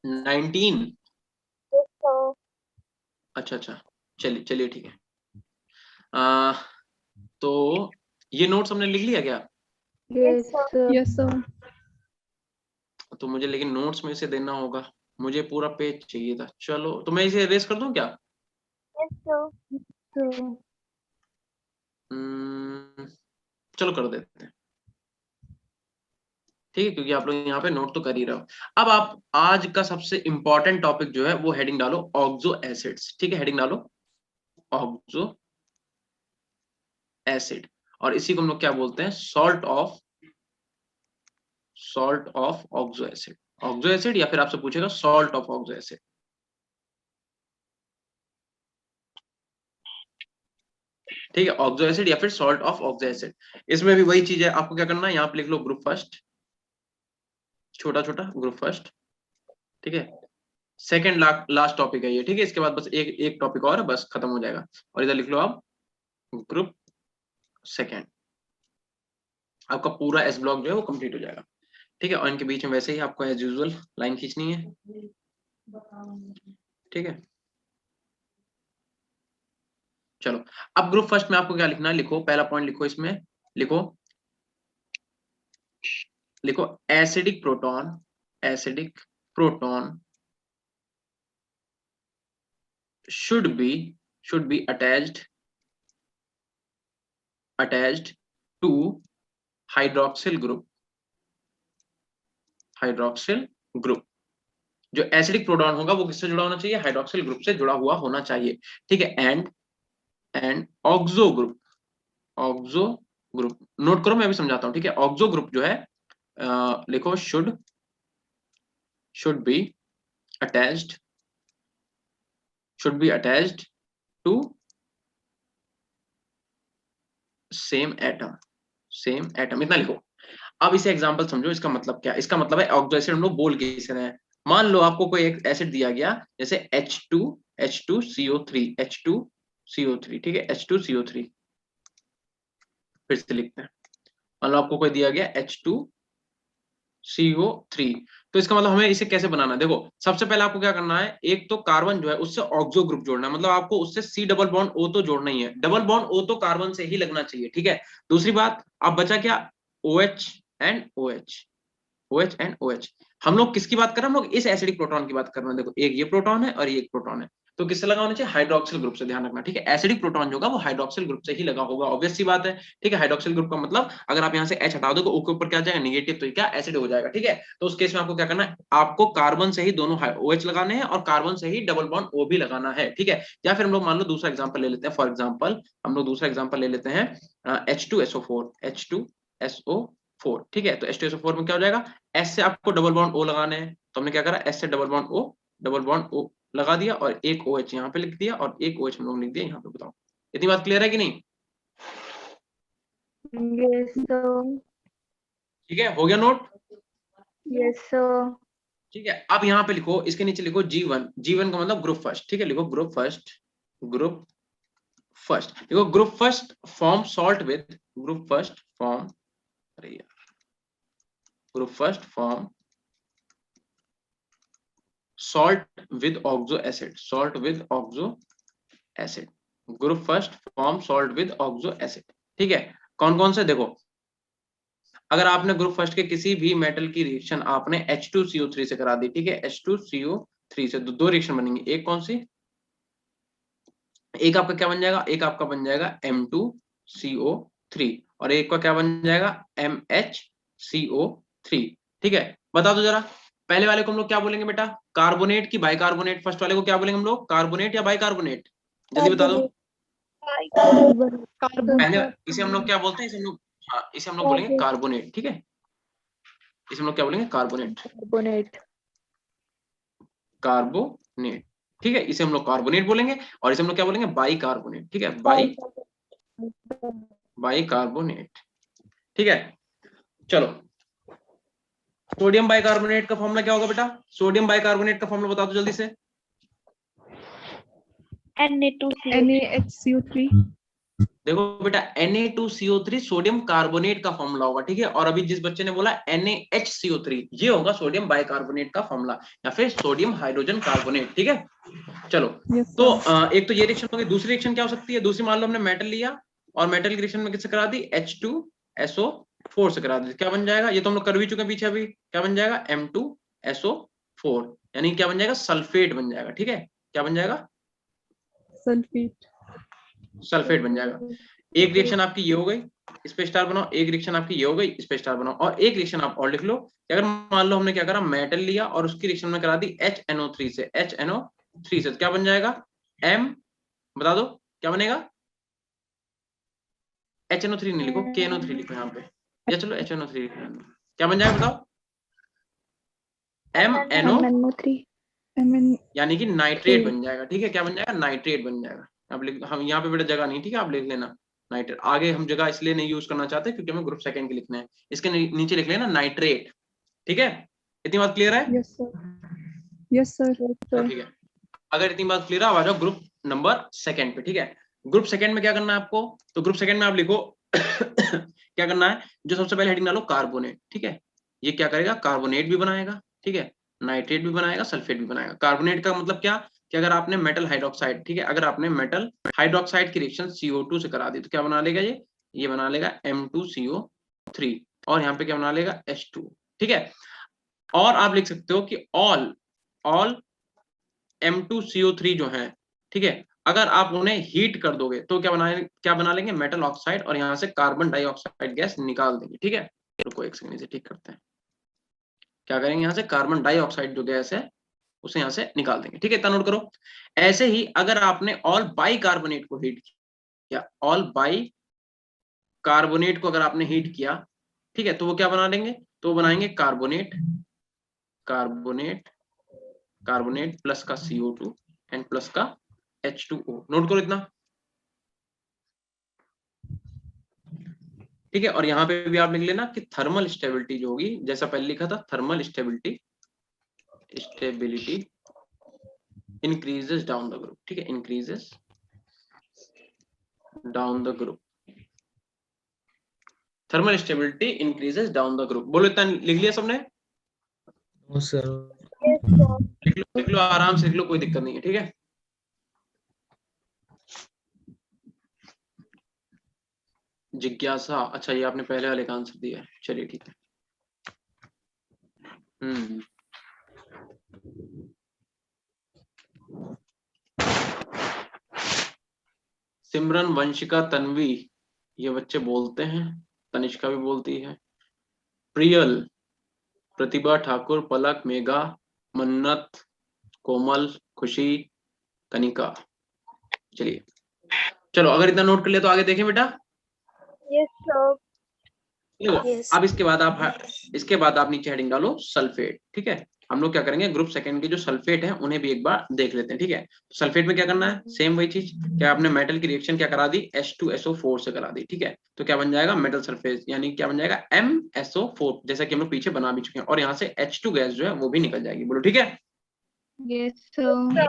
19। so अच्छा अच्छा, चलिए चलिए ठीक है। तो ये नोट्स हमने लिख लिया क्या? yes sir यस सर तो मुझे लेकिन नोट्स में से देना होगा, मुझे पूरा पेज चाहिए था। चलो तो मैं इसे erase कर दूं क्या? yes sir so चलो कर देते हैं, ठीक है, क्योंकि आप लोग यहाँ पे नोट तो कर ही रहे हो। अब आप आज का सबसे इंपॉर्टेंट टॉपिक जो है वो हेडिंग डालो ऑक्सो एसिड्स, ठीक है, हेडिंग डालो ऑक्सो एसिड, और इसी को हम लोग क्या बोलते हैं? Salt of oxo acid. Oxo acid या फिर आपसे पूछेगा सॉल्ट ऑफ ऑक्सो एसिड। ठीक है, ऑक्सो एसिड या फिर सॉल्ट ऑफ ऑक्सो एसिड। इसमें भी वही चीज है, आपको क्या करना है, यहाँ पे लिख लो ग्रुप फर्स्ट, छोटा छोटा ग्रुप फर्स्ट, ठीक है। सेकंड लास्ट टॉपिक है ये, ठीक है, इसके बाद बस एक टॉपिक और है, बस खत्म हो जाएगा। और इधर लिख लो आप ग्रुप सेकंड, आपका पूरा एस ब्लॉक जो है वो कंप्लीट हो जाएगा, ठीक है। और इनके बीच में वैसे ही आपको एज यूजुअल लाइन खींचनी है, ठीक है। चलो अब ग्रुप फर्स्ट में आपको क्या लिखना है, लिखो पहला पॉइंट, लिखो इसमें, लिखो लिखो acidic proton should be attached to hydroxyl group। जो एसिडिक प्रोटॉन होगा वो किससे जुड़ा होना चाहिए? हाइड्रोक्सिल ग्रुप से जुड़ा हुआ होना चाहिए, ठीक है। एंड ऑक्सो ग्रुप नोट करो, मैं भी समझाता हूं, ठीक है। ऑक्सो ग्रुप जो है लिखो should be attached to same atom, इतना लिखो। अब इसे एग्जांपल समझो, इसका मतलब क्या? इसका मतलब है ऑक्सो एसिड हम लोग बोल के इसे रहे हैं। मान लो आपको कोई एक एसिड दिया गया, जैसे H2CO3, ठीक है, H2CO3, फिर से लिखते हैं। मान लो आपको कोई दिया गया H2CO3, तो इसका मतलब हमें इसे कैसे बनाना है? देखो सबसे पहले आपको क्या करना है, एक तो कार्बन जो है उससे ऑक्सो ग्रुप जोड़ना है, मतलब आपको उससे C डबल बॉन्ड O तो जोड़ना ही है, डबल बॉन्ड O तो कार्बन से ही लगना चाहिए, ठीक है। दूसरी बात, अब बचा क्या? OH and OH। हम लोग किसकी बात कर रहे हैं? हम लोग इस एसिडिक प्रोटॉन की बात कर रहे हैं। देखो एक ये प्रोटॉन है और ये एक प्रोटॉन है, तो किससे लगा होना चाहिए? हाइड्रोक्सिल ग्रुप से, ध्यान रखना, ठीक है। एसिडिक प्रोटॉन जो होगा वो हाइड्रोक्सिल ग्रुप से ही लगा होगा, ऑब्वियस सी बात है, ठीक है। हाइड्रोक्सिल ग्रुप का मतलब अगर आप यहाँ से H हटा दो तो O के ऊपर क्या जाएगा? निगेटिव, तो क्या एसिड हो जाएगा, ठीक है। तो उस केस में आपको क्या करना है, आपको कार्बन से ही दोनों OH लगाने हैं और कार्बन से ही डबल बॉन्ड O भी लगाना है, ठीक है। या फिर हम लोग मान लो दूसरा एग्जाम्पल ले लेते हैं, फॉर एग्जाम्पल हम लोग दूसरा एग्जाम्पल ले लेते हैं H2SO4, ठीक है। तो H2SO4 में क्या हो जाएगा? S से आपको डबल बॉन्ड O लगाने हैं, तो हमने क्या करा, S से डबल बॉन्ड O लगा दिया और एक OH यहाँ पे लिख दिया और एक OH हम लोग लिख दिया यहाँ पे। बताओ इतनी बात क्लियर है कि नहीं? yes sir ठीक है, हो गया नोट? yes sir ठीक है, अब यहाँ पे लिखो, इसके नीचे लिखो G1 का मतलब ग्रुप फर्स्ट, ठीक है। लिखो ग्रुप फर्स्ट देखो group first form salt with group first form salt with oxo acid group first form salt with oxo acid, ठीक है। कौन कौन से? देखो अगर आपने ग्रुप फर्स्ट के किसी भी मेटल की रिएक्शन आपने H2CO3 से करा दी, ठीक है, H2CO3 से दो रिएक्शन बनेंगी, एक कौन सी? एक आपका क्या बन जाएगा? एक आपका बन जाएगा M2CO3 और एक का क्या बन जाएगा? MHCO3, ठीक है। बता दो जरा, पहले वाले को हम लोग क्या बोलेंगे बेटा? कार्बोनेट की बाइकार्बोनेट? फर्स्ट वाले को क्या बोलेंगे हम लोग? कार्बोनेट या बाइकार्बोनेट? जल्दी बता दो। पहले इसे हम लोग क्या बोलते हैं? इसे हम लोग, हाँ इसे हम लोग बोलेंगे कार्बोनेट, ठीक है। इसे हम लोग क्या बोलेंगे? कार्बोनेट, ठीक है। इसे हम लोग कार्बोनेट बोलेंगे और इसे हम लोग क्या बोलेंगे? बाइकार्बोनेट, ठीक है। बाइकार्बोनेट, ठीक है। चलो सोडियम बाइकार्बोनेट का फॉर्मूला क्या होगा बेटा? सोडियम बाइकार्बोनेट का फॉर्मूला बता दो जल्दी से। NaHCO3 देखो बेटा Na2CO3 सोडियम कार्बोनेट का फॉर्मूला होगा, ठीक है। और अभी जिस बच्चे ने बोला NaHCO3 ये होगा सोडियम बाइकार्बोनेट का फॉर्मूला या फिर सोडियम हाइड्रोजन कार्बोनेट, ठीक है। चलो Yes, तो sir. एक तो ये रिएक्शन होगी। दूसरी रिएक्शन क्या हो सकती है? दूसरी मान लो हमने मेटल लिया और मेटल की रिएक्शन में किससे करा दी? H2SO4 से करा दी। क्या बन जाएगा? ये तो हम लोग कर भी चुके हैं पीछे। अभी क्या बन जाएगा? M2SO4 यानी क्या बन जाएगा? सल्फेट बन जाएगा, ठीक है। क्या बन जाएगा? Sulfate. सल्फेट बन जाएगा। एक रिएक्शन आपकी ये हो गई, इस पे स्टार बनाओ। एक रिएक्शन आपकी ये हो गई, इस पे स्टार बनाओ। और एक रिएक्शन आप और लिख लो कि अगर मान लो हमने क्या करा, मेटल लिया और उसकी रिएक्शन में करा दी HNO3 से। HNO3 से क्या बन जाएगा? M, बता दो क्या बनेगा? HNO3 नहीं लिखो, KNO3 लिखो यहाँ पे, या चलो HNO3 क्या बन जाएगा बताओ? MNO MnO3 Mn. यानी कि नाइट्रेट बन जाएगा, ठीक है। क्या बन जाएगा? नाइट्रेट बन जाएगा। अब हम यहाँ पे बेटा जगह नहीं, ठीक है, आप लिख लेना नाइट्रेट। आगे हम जगह इसलिए नहीं यूज करना चाहते क्योंकि हमें ग्रुप सेकंड के लिखना है। इसके नीचे लिख लेना नाइट्रेट, ठीक है। इतनी बात क्लियर है? Yes, sir. Yes, sir. तो ठीक है, अगर इतनी बात क्लियर है, आ जाओ ग्रुप नंबर सेकंड पे, ठीक है। ग्रुप सेकंड में क्या करना है आपको? तो ग्रुप सेकंड में आप लिखो क्या करना है? जो सबसे पहले हेडिंग डालो कार्बोनेट, ठीक है। ये क्या करेगा? कार्बोनेट भी बनाएगा, ठीक है, नाइट्रेट भी बनाएगा, सल्फेट भी बनाएगा। कार्बोनेट का मतलब क्या कि अगर आपने मेटल हाइड्रोक्साइड, ठीक है, अगर आपने मेटल हाइड्रोक्साइड की रिएक्शन CO2 से करा दी तो क्या बना लेगा? ये बना लेगा M2CO3 और यहाँ पे क्या बना लेगा? H2, ठीक है। और आप लिख सकते हो कि ऑल M2CO3 जो है, ठीक है, अगर आप उन्हें हीट कर दोगे तो क्या बना लेंगे? मेटल ऑक्साइड, और यहाँ से कार्बन डाइऑक्साइड गैस निकाल देंगे, ठीक है। रुको एक सेकंड, इसे ठीक करते हैं। क्या करेंगे? यहाँ से कार्बन डाइऑक्साइड जो गैस है उसे यहाँ से निकाल देंगे, ठीक है। इतना नोट करो। ऐसे ही अगर आपने ऑल बाई कार्बोनेट को हीट किया, ऑल बाई कार्बोनेट को अगर आपने हीट किया, ठीक है, तो वो क्या बना लेंगे? तो बनाएंगे कार्बोनेट, कार्बोनेट, कार्बोनेट प्लस का CO2 एंड प्लस का H2O। नोट करो इतना, ठीक है। और यहाँ पे भी आप लिख लेना कि थर्मल स्टेबिलिटी जो होगी, जैसा पहले लिखा था, thermal stability increases down the group, ठीक है, increases down the group. Thermal stability increases down the group. बोलो इतना लिख लिया सबने? No, sir. लिख लो आराम से लिख लो, कोई दिक्कत नहीं है, ठीक है। जिज्ञासा, अच्छा ये आपने पहले वाले का आंसर दिया है, चलिए ठीक है। सिमरन, वंशिका, तन्वी, ये बच्चे बोलते हैं। तनिष्का भी बोलती है। प्रियल, प्रतिभा ठाकुर, पलक, मेघा, मन्नत, कोमल, खुशी, कनिका। चलिए चलो, अगर इतना नोट कर लिया तो आगे देखें बेटा। Yes, sir. देखो अब इसके बाद आप नीचे हेडिंग डालो सल्फेट, ठीक है। हम लोग क्या करेंगे? ग्रुप सेकंड के जो सल्फेट है उन्हें भी एक बार देख लेते हैं, ठीक है। सल्फेट में क्या करना है? सेम वही चीज, क्या आपने मेटल की रिएक्शन क्या करा दी? H2SO4 से करा दी, ठीक है। तो क्या बन जाएगा? मेटल सल्फेट, यानी क्या बन जाएगा? MSO4, जैसा कि हम लोग पीछे बना भी चुके हैं। और यहाँ से H2 गैस जो है वो भी निकल जाएगी। बोलो ठीक है। Yes, sir.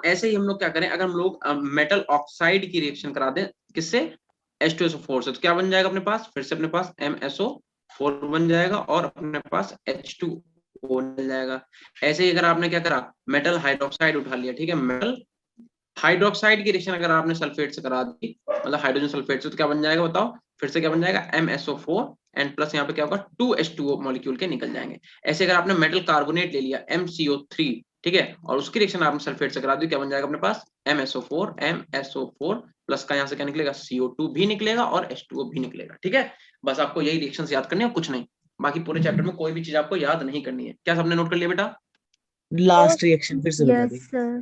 ऐसे ही हम लोग क्या करें? अगर हम लोग मेटल ऑक्साइड की रिएक्शन करा दें, किससे? H2SO4 से, तो क्या बन जाएगा अपने पास? फिर से अपने पास MSO4 बन जाएगा और अपने पास H2O मिल जाएगा। ऐसे ही अगर आपने क्या करा? मेटल हाइड्रोक्साइड उठा लिया, ठीक है। मेटल हाइड्रोक्साइड की रिएक्शन अगर आपने सल्फेट से करा दी, मतलब हाइड्रोजन सल्फेट से, तो क्या बन जाएगा बताओ? फिर से क्या बन जाएगा? MSO4 एंड प्लस यहाँ पे क्या होगा? 2H2O मॉलिक्यूल के निकल जाएंगे। ऐसे अगर आपने मेटल कार्बोनेट ले लिया MCO3, ठीक है, और उसकी रिएक्शन आपने सल्फेट से करा दी, क्या बन जाएगा अपने पास? MSO4 प्लस का यहाँ से क्या निकलेगा? CO2 भी निकलेगा और H2O भी निकलेगा, ठीक है। बस आपको यही रिएक्शन याद करनी है, कुछ नहीं। बाकी पूरे चैप्टर में कोई भी चीज आपको याद नहीं करनी है। क्या सबने नोट कर लिया बेटा? Last reaction फिर से बता Yes, दीजिए। sir.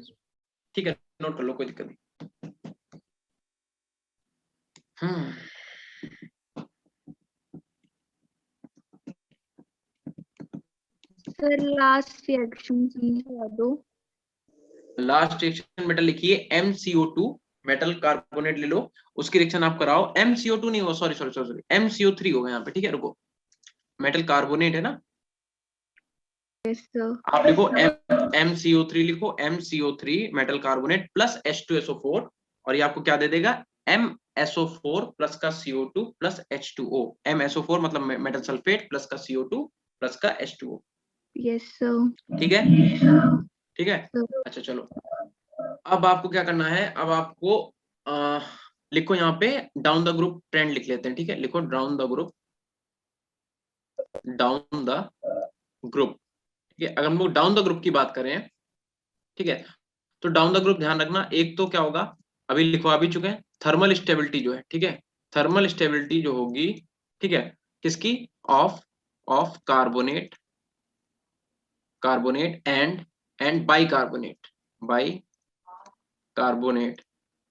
ठीक है, नोट कर लो, कोई दिक्कत नहीं। Sir, last reaction समझा दो. लास्ट रिएक्शन मेटल लिखिए MCO2, मेटल कार्बोनेट ले लो, उसकी रिएक्शन आप कराओ। MCO2 नहीं हो, सॉरी MCO3 होगा यहाँ पे, ठीक है। रुको, मेटल कार्बोनेट है ना, Yes, sir. आप लिखो MCO3, लिखो MCO3 metal carbonate plus H2SO4, और ये आपको क्या दे देगा? MSO4 प्लस का CO2 प्लस H2O। MSO4 मतलब मेटल सल्फेट प्लस का CO2 प्लस का H2O। Yes, sir. ठीक है, ठीक है। अच्छा चलो, अब आपको क्या करना है, अब आपको लिखो यहाँ पे डाउन द ग्रुप ट्रेंड लिख लेते हैं। ठीक है, लिखो down the group, down the group. ठीक है, अगर हम लोग डाउन द ग्रुप की बात करें, ठीक है, तो डाउन द ग्रुप ध्यान रखना, एक तो क्या होगा, अभी लिखो, अभी चुके हैं, थर्मल स्टेबिलिटी जो है, ठीक है, थर्मल स्टेबिलिटी जो होगी, ठीक है, किसकी, of of carbonate, carbonate and bicarbonate, bicarbonate.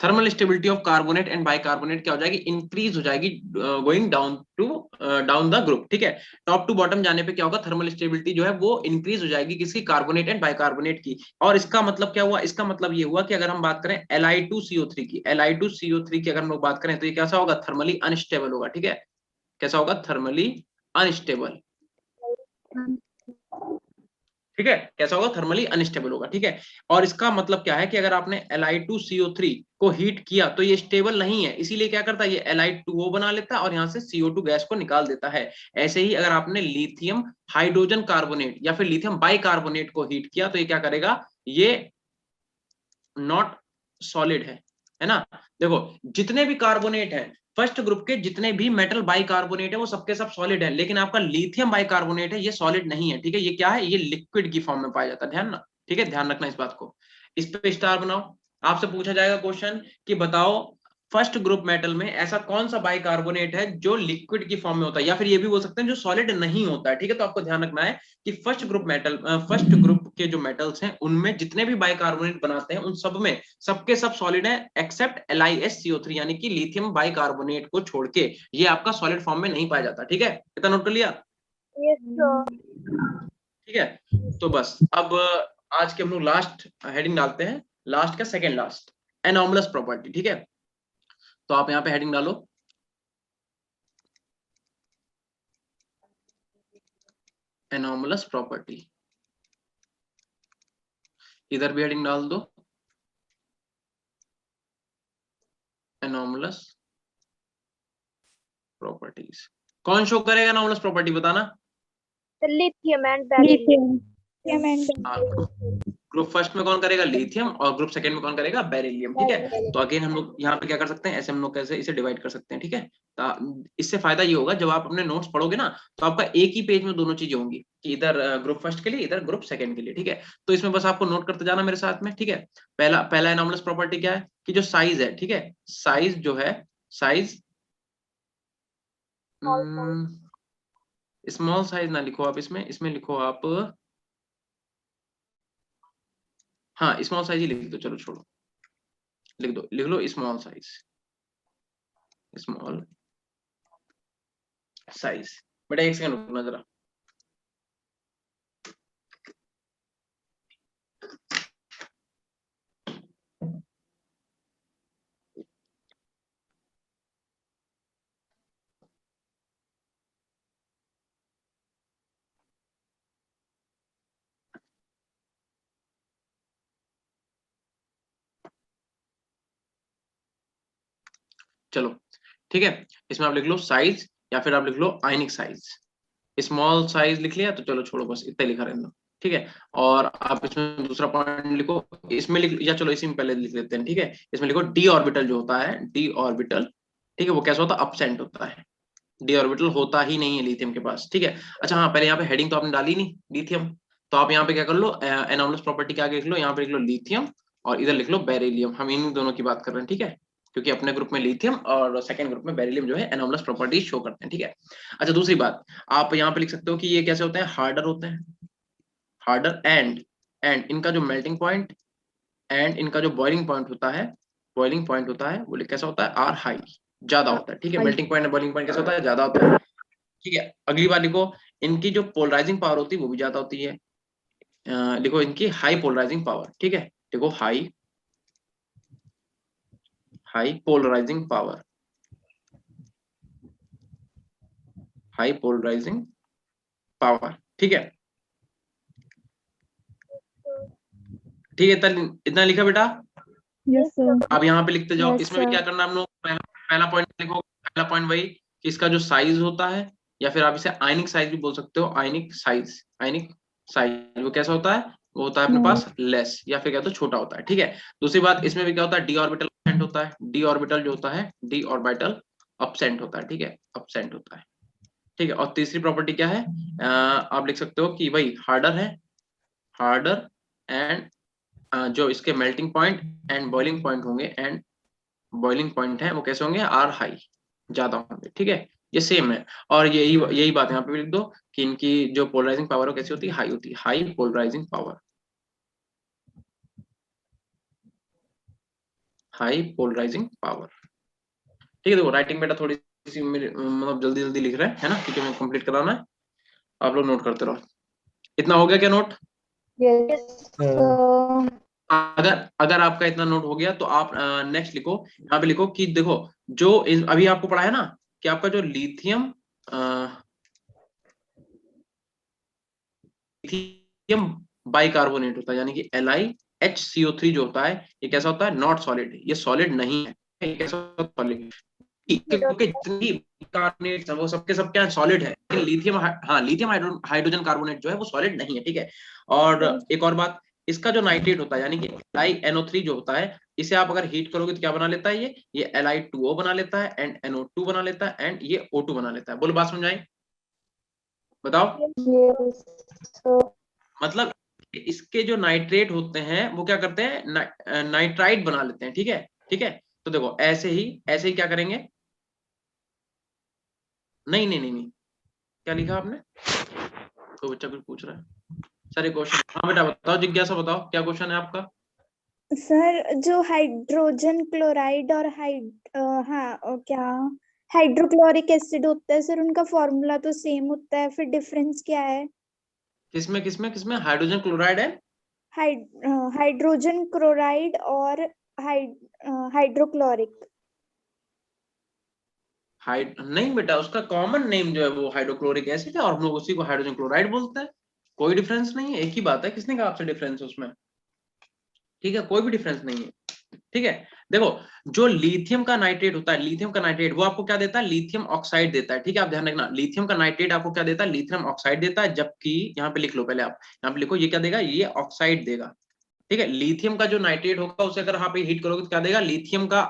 Thermal stability of carbonate and bicarbonate क्या हो जाएगी, इंक्रीज हो जाएगी going down to down the group. ठीक है, टॉप टू बॉटम जाने पे क्या होगा, थर्मल स्टेबिलिटी जो है वो इंक्रीज हो जाएगी किसकी, कार्बोनेट एंड बाइकार्बोनेट की। और इसका मतलब क्या हुआ, इसका मतलब ये हुआ कि अगर हम बात करें Li2CO3 की, Li2CO3 की अगर हम लोग बात करें तो ये कैसा होगा, थर्मली अनस्टेबल होगा। ठीक है, कैसा होगा, थर्मली अनस्टेबल। ठीक है, कैसा होगा, थर्मली अनस्टेबल होगा। ठीक है, और इसका मतलब क्या है कि अगर आपने Li2CO3 को हीट किया तो ये स्टेबल नहीं है, इसीलिए क्या करता है, ये Li2O बना लेता है और यहाँ से CO2 गैस को निकाल देता है। ऐसे ही अगर आपने लिथियम हाइड्रोजन कार्बोनेट या फिर लिथियम बाइकार्बोनेट को हीट किया तो ये क्या करेगा, ये नॉट सॉलिड है ना। देखो जितने भी कार्बोनेट हैं, फर्स्ट ग्रुप के जितने भी मेटल बाइकार्बोनेट है वो सबके सब सॉलिड है, लेकिन आपका लिथियम बाइकार्बोनेट है ये सॉलिड नहीं है। ठीक है, ये क्या है, ये लिक्विड की फॉर्म में पाया जाता है, ध्यान ना। ठीक है, ध्यान रखना इस बात को। इस पे स्टार बनाओ, आपसे पूछा जाएगा क्वेश्चन कि बताओ फर्स्ट ग्रुप मेटल में ऐसा कौन सा बाइकार्बोनेट है जो लिक्विड की फॉर्म में होता है, या फिर ये भी बोल सकते हैं जो सॉलिड नहीं होता है। ठीक है, तो आपको ध्यान रखना है कि first group metal, first group के जो मेटल्स हैं उनमें जितने भी बाइकार्बोनेट बनाते हैं उन सब में सबके सब सॉलिड है एक्सेप्ट LiSCO3, यानी कि लिथियम बाइकार्बोनेट को छोड़ के ये आपका सॉलिड फॉर्म में नहीं पाया जाता। ठीक है, इतना नोट कर लिया। Yes, sir. ठीक है, तो बस अब आज के हम लोग लास्ट हेडिंग डालते हैं, लास्ट का सेकेंड लास्ट, एनॉमलस प्रॉपर्टी। ठीक है, तो आप यहाँ पे हेडिंग डालो, एनॉमलस प्रॉपर्टी। इधर भी हेडिंग डाल दो, एनॉमलस प्रॉपर्टीज। कौन शो करेगा एनॉमलस प्रॉपर्टी, बताना। Lithium and beryllium. Group first में कौन करेगा, लिथियम, और ग्रुप सेकंड में कौन करेगा, बेरिलियम। ठीक है, तो अगेन हम लोग यहाँ पे क्या कर सकते हैं, ऐसे हम लोग कैसे इसे डिवाइड कर सकते हैं। ठीक है, तो इससे फायदा ये होगा जब आप अपने नोट्स पढ़ोगे ना तो आपका एक ही पेज में दोनों चीजें होंगी, कि इधर ग्रुप फर्स्ट के लिए, इधर ग्रुप सेकंड के लिए। ठीक है, तो इसमें बस आपको नोट करते जाना मेरे साथ में। ठीक है, पहला एनॉमलस प्रॉपर्टी क्या है कि जो साइज है, ठीक है, साइज जो है, साइज स्मॉल साइज ना लिखो आप, इसमें इसमें लिखो आप, हाँ स्मॉल साइज ही लिख दो, चलो छोड़ो, लिख दो, लिख लो स्मॉल साइज, स्मॉल साइज। बेटा एक सेकंड रुकना जरा, चलो ठीक है। इसमें आप लिख लो साइज या फिर आप लिख लो आयनिक साइज। स्मॉल साइज लिख लिया तो चलो छोड़ो, बस इतना लिखा रहने दो। ठीक है, और आप इसमें दूसरा पॉइंट लिखो, इसमें लिख, या चलो इसी में पहले लिख लेते हैं। ठीक है, इसमें लिखो डी ऑर्बिटल जो होता है, डी ऑर्बिटल, ठीक है, वो कैसा होता है, अपसेंट होता है। डी ऑर्बिटल होता ही नहीं है लिथियम के पास। ठीक है, अच्छा हाँ, पहले यहाँ पे हेडिंग तो आपने डाली नहीं, लिथियम, तो आप यहाँ पे क्या कर लो, एनॉमलस प्रॉपर्टी के आगे लिख लो, यहाँ पे लिख लो लिथियम और इधर लिख लो बेरिलियम। हम इन दोनों की बात कर रहे हैं। ठीक है, क्योंकि अपने ग्रुप में लिथियम और सेकंड ग्रुप में बेरिलियम जो है एनॉमलस प्रॉपर्टी शो करते हैं। ठीक है, अच्छा दूसरी बात, आप यहाँ पे लिख सकते हो कि ये कैसे होते हैं, हार्डर होते हैं, हार्डर एंड इनका जो मेल्टिंग पॉइंट एंड इनका जो बॉइलिंग पॉइंट होता है, बॉइलिंग पॉइंट होता है वो कैसा होता है, आर हाई, ज्यादा होता है। ठीक है, मेल्टिंग पॉइंट और बॉइलिंग पॉइंट कैसा होता है, ज्यादा होता है। ठीक है, अगली बात लिखो, इनकी जो पोलराइजिंग पावर होती है वो भी ज्यादा होती है। लिखो इनकी हाई पोलराइजिंग पावर। ठीक है, देखो high, high polarising power, high polarising power. ठीक है, ठीक है, इतना इतना लिखा बेटा। Yes, sir. अब यहाँ पे लिखते जाओ। Yes, इसमें भी sir. क्या करना है हम लोग, पहला पॉइंट लिखो। पहला पॉइंट वही कि इसका जो साइज होता है, या फिर आप इसे आयनिक साइज भी बोल सकते हो, आयनिक साइज, आयनिक साइज वो कैसा होता है, वो होता है अपने पास लेस, या फिर क्या होता है छोटा होता है, ठीक है। दूसरी बात, इसमें भी क्या होता है, डी ऑर्बिटल एब्सेंट होता है। डी ऑर्बिटल जो होता है, डी ऑर्बिटल एब्सेंट होता है, ठीक है, एब्सेंट होता है, ठीक है। और तीसरी प्रॉपर्टी क्या है, आप लिख सकते हो कि भाई हार्डर है, हार्डर एंड जो इसके melting point and boiling point होंगे, एंड बॉइलिंग पॉइंट है वो कैसे होंगे, आर हाई, ज्यादा होंगे, ठीक है। ये सेम है। और यही बात यहाँ पे भी लिख दो कि इनकी जो पोलराइजिंग पावर कैसी होती है, हाई होती है, high polarising power, high polarising power, ठीक है। देखो राइटिंग बेटा थोड़ी सी मतलब जल्दी जल्दी लिख रहे हैं, है ना, क्योंकि हमें कंप्लीट कराना है। आप लोग नोट करते रहो। इतना हो गया क्या नोट? Yes, sir. अगर अगर आपका इतना नोट हो गया तो आप नेक्स्ट लिखो। यहाँ पे लिखो कि देखो, जो अभी आपको पढ़ा है ना कि आपका जो लिथियम लिथियम बाइकार्बोनेट होता है, यानी कि LiHCO3 जो होता है, ये कैसा होता है, नॉट सॉलिड, ये सॉलिड नहीं है। ये कैसा सॉलिड, क्योंकि जितनी कार्बोनेट वो सबके सब क्या सॉलिड है, लेकिन लिथियम, हाँ लिथियम हाइड्रोजन कार्बोनेट जो है वो सॉलिड नहीं है, ठीक है। और एक और बात, इसका जो नाइट्रेट होता है यानी कि LiNO3 जो होता है, इसे आप अगर हीट करोगे तो क्या बना लेता है, ये Li2O बना लेता है, एंड NO2 बना लेता है, एंड ये O2 बना लेता है। बोलो बात समझाई, बताओ। Yes, sir. मतलब इसके जो नाइट्रेट होते हैं वो क्या करते हैं, नाइट्राइट बना लेते हैं, ठीक है, ठीक है। तो देखो ऐसे ही क्या करेंगे, नहीं नहीं नहीं नहीं, क्या लिखा आपने, कोई बच्चा कुछ पूछ रहा है, सर एक क्वेश्चन, हाँ बेटा बताओ, जिज्ञासा बताओ क्या क्वेश्चन है आपका। सर जो हाइड्रोजन क्लोराइड और क्या हाइड्रोक्लोरिक एसिड होता है सर, उनका फॉर्मूला तो सेम होता है, फिर डिफरेंस क्या है? किसमें किसमें किसमें हाइड्रोजन क्लोराइड है, हाइड्रोजन क्लोराइड और हाइड्रोक्लोरिक। नहीं बेटा, उसका कॉमन नेम जो है वो हाइड्रोक्लोरिक एसिड है, और हम लोग उसी को हाइड्रोजन क्लोराइड बोलते हैं। कोई डिफरेंस नहीं है, एक ही बात है। किसने कहा आपसे डिफरेंस उसमें, ठीक है, कोई भी डिफरेंस नहीं है, ठीक है। देखो जो लिथियम का नाइट्रेट होता है, लिथियम का नाइट्रेट वो आपको क्या देता है, लिथियम ऑक्साइड देता है, ठीक है। आप ध्यान रखना, लिथियम का नाइट्रेट आपको क्या देता है, लिथियम ऑक्साइड देता है, जबकि यहाँ पे लिख लो पहले, आप यहाँ पे लिखो ये क्या देगा, ये ऑक्साइड देगा, ठीक है। लिथियम का जो नाइट्रेट होगा उसे अगर आप हीट करोगे तो क्या देगा, लिथियम का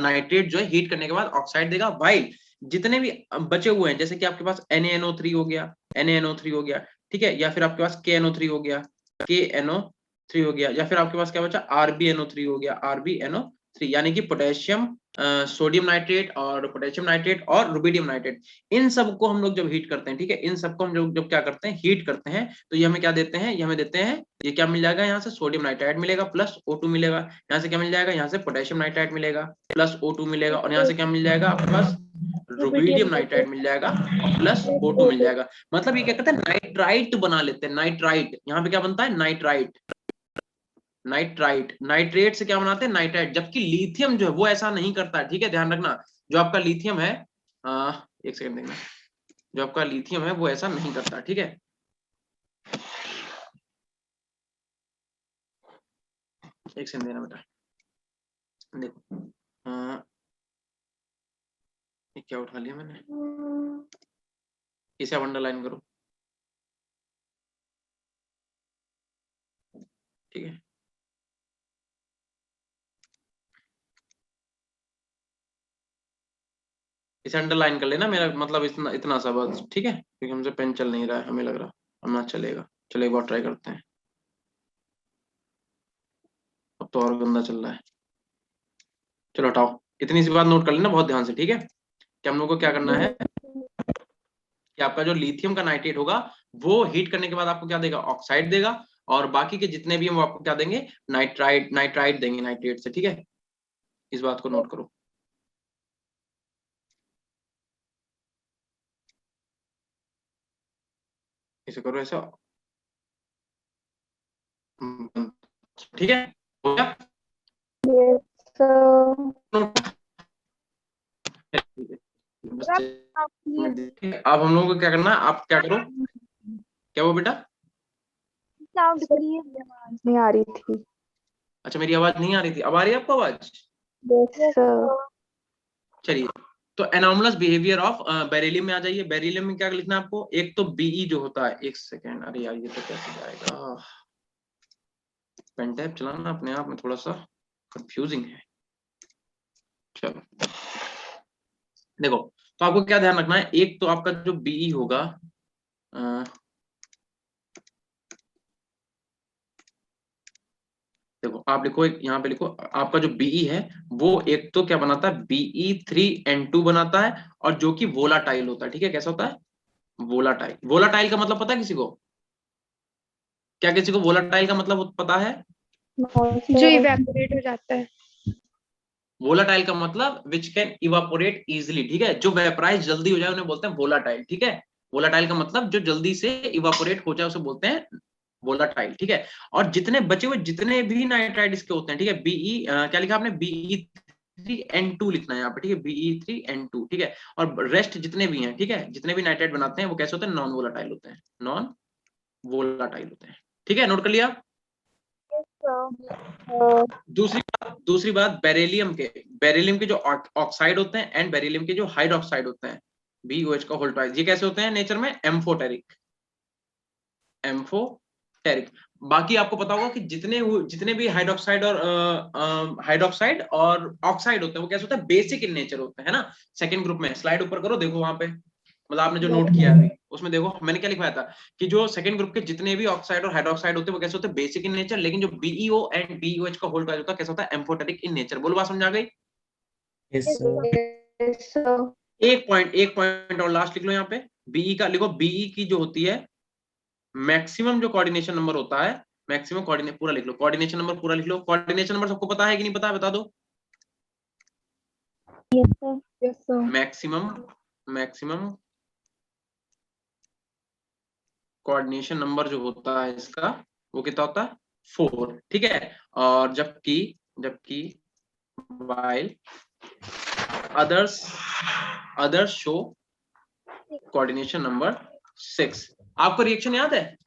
नाइट्रेट जो है हीट करने के बाद ऑक्साइड देगा। वाइल जितने भी बचे हुए हैं, जैसे कि आपके पास NaNO3 हो गया, NaNO3 हो गया, ठीक है, या फिर आपके पास KNO3 हो गया, KNO3 हो गया, या फिर आपके पास क्या बचा, RbNO3 हो गया, RbNO3, यानी कि पोटेशियम सोडियम नाइट्रेट और पोटेशियम नाइट्रेट और रुबिडियम नाइट्रेट, इन सबको हम लोग जब हीट करते हैं, ठीक है, इन सबको हम जब क्या करते हैं, हीट करते हैं, तो ये हमें क्या देते हैं, ये हमें देते हैं, ये क्या मिल जाएगा, यहाँ से सोडियम नाइट्राइड मिलेगा प्लस O2 मिलेगा, यहाँ से क्या मिल जाएगा, यहाँ से पोटेशियम नाइट्राइड मिलेगा प्लस O2 मिलेगा, और यहाँ से क्या मिल जाएगा आपके पास, रुबिडियम नाइट्राइड मिल जाएगा और प्लस O2 मिल जाएगा। मतलब ये क्या कहते हैं, नाइट्राइट बना लेते हैं, नाइट्राइट, यहाँ पे क्या बनता है, नाइट्राइट, नाइट्राइट, नाइट्रेट से क्या बनाते हैं, नाइट्राइट, जबकि लिथियम जो है वो ऐसा नहीं करता है, ठीक है, ध्यान रखना। जो आपका लिथियम है, एक सेकंड देखना, जो आपका लिथियम है वो ऐसा नहीं करता, ठीक है। एक सेकंड देना बेटा, देखो ये क्या उठा लिया मैंने, इसे आप अंडरलाइन करो, ठीक है। इसे अंडरलाइन कर लेना, मेरा मतलब इतना इतना सा बस, ठीक है, क्योंकि हमसे पेन चल नहीं रहा है, हमें लग रहा हम ना चलेगा। चलो एक बार ट्राई करते हैं, अब तो और गंदा चल रहा है। चलो हटाओ, इतनी सी बात नोट कर लेना बहुत ध्यान से, ठीक है। कि हम लोग को क्या करना है, कि आपका जो लिथियम का नाइट्रेट होगा वो हीट करने के बाद आपको क्या देगा, ऑक्साइड देगा, और बाकी के जितने भी हम आपको क्या देंगे, नाइट्राइड देंगे नाइट्रेट से, ठीक है। इस बात को नोट करो। इसे करो ऐसा, ठीक है, हो गया। Yes, sir. अब हम लोगों को क्या करना है, आप क्या करो, क्या वो बेटा, साउंड क्लियर आवाज नहीं आ रही थी। अच्छा मेरी आवाज नहीं आ रही थी, अब आ रही है आपको आवाज? Yes, sir. चलिए, तो एनॉमलस बिहेवियर ऑफ बेरिलियम में आ जाइए। बेरिलियम में क्या लिखना है आपको? एक तो बीई जो होता है, एक सेकेंड, अरे यार ये तो कैसे जाएगा, पेन टैब चलाना अपने आप में थोड़ा सा कंफ्यूजिंग है। चलो देखो, तो आपको क्या ध्यान रखना है, एक तो आपका जो बीई होगा, देखो आप लिखो, एक यहाँ पे लिखो, आपका जो बीई है वो एक तो क्या बनाता है, Be3N2 बनाता है, और जो कि वोलाटाइल होता है। ठीक है, कैसा होता है? वोलाटाइल। वोलाटाइल का मतलब पता है किसी को? क्या किसी को वोलाटाइल का मतलब पता है? No, जो sir. इवेपोरेट हो जाता है। वोलाटाइल का मतलब विच कैन इवापोरेट इजिली। ठीक है, जो वेपराइज जल्दी हो जाए उन्हें बोलते हैं वोलाटाइल। ठीक है, वोलाटाइल का मतलब जो जल्दी से इवापोरेट हो जाए उसे बोलते हैं वोलाटाइल। ठीक है, और जितने बचे हुए जितने भी नाइट्राइड इसके होते हैं, ठीक है, बीई क्या लिखा आपने, Be3N2 लिखना है यहाँ पे। ठीक है, Be3N2। ठीक है, और रेस्ट जितने भी हैं, ठीक है, जितने भी नाइट्राइड बनाते हैं वो कैसे होते हैं, नॉन वोलाटाइल होते हैं, नॉन वोलाटाइल होते हैं। ठीक है, नोट कर लिया? दूसरी बात बेरिलियम के जो ऑक्साइड होते हैं एंड बेरिलियम के जो हाइड्रोक्साइड होते हैं, BOH का होल ट्वाइस, ये कैसे होते हैं नेचर में? Amphoteric, amphoteric. बाकी आपको पता होगा कि जितने भी हाइड्रोक्साइड और ऑक्साइड होते हैं वो कैसे होते हैं, बेसिक इन नेचर होते हैं ना। सेकंड ग्रुप में स्लाइड ऊपर करो, देखो वहां पे, मतलब आपने जो नोट किया है उसमें देखो मैंने क्या लिखवाया था कि जो सेकंड ग्रुप के जितने भी ऑक्साइड और हाइड्रोक्साइड होते हैं वो कैसे होते हैं, बेसिक इन नेचर। लेकिन जो BeO एंड BOH का होल ट्वाइस होता है कैसा होता है, एम्फोटेरिक इन नेचर। बोलो, बात समझ आ गई? Yes, sir. Yes, sir. एक पॉइंट और लास्ट लिख लो यहाँ पे, बीई का लिखो। बीई की जो होती है मैक्सिमम जो कोऑर्डिनेशन नंबर होता है, मैक्सिमम कोऑर्डिनेट पूरा लिख लो, कोऑर्डिनेशन नंबर पूरा लिख लो। कोऑर्डिनेशन नंबर सबको पता है कि नहीं पता है, बता दो। Yes, sir. Yes, sir. Maximum coordination number जो होता है इसका वो कितना होता है, 4। ठीक है, और जबकि while others show coordination number 6। आपको रिएक्शन याद है?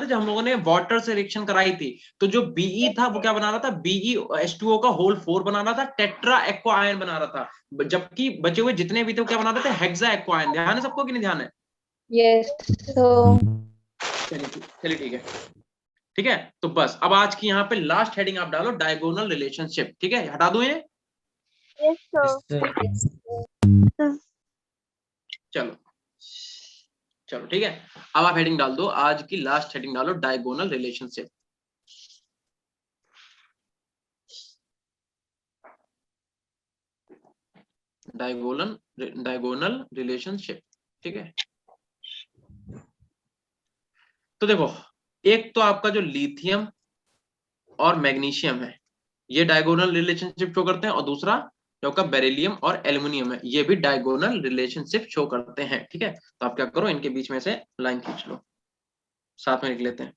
जब हम लोगों ने वाटर से रिएक्शन कराई थी, तो जो बीई था वो क्या बना रहा था, BeH2O का होल 4 बना रहा था, टेट्रा एक्वा आयन बना रहा था, जबकि बचे हुए जितने भी थे वो क्या बना रहे थे, हेक्सा एक्वा आयन। ध्यान है सबको कि नहीं ध्यान है? Yes, sir. चलिए ठीक है, तो बस अब आज की यहाँ पे लास्ट हेडिंग आप डालो, डायगोनल रिलेशनशिप। ठीक है, हटा दो ये। Yes, Yes, sir. sir. चलो ठीक है, अब आप हेडिंग डाल दो, आज की लास्ट हेडिंग डालो, डायगोनल रिलेशनशिप। Diagonal relationship. ठीक है, तो देखो, एक तो आपका जो लिथियम और मैग्नीशियम है ये डायगोनल रिलेशनशिप शो करते हैं, और दूसरा जो आपका बेरिलियम और एल्युमिनियम है ये भी डायगोनल रिलेशनशिप शो करते हैं। ठीक है, तो आप क्या करो, इनके बीच में से लाइन खींच लो, साथ में लिख लेते हैं।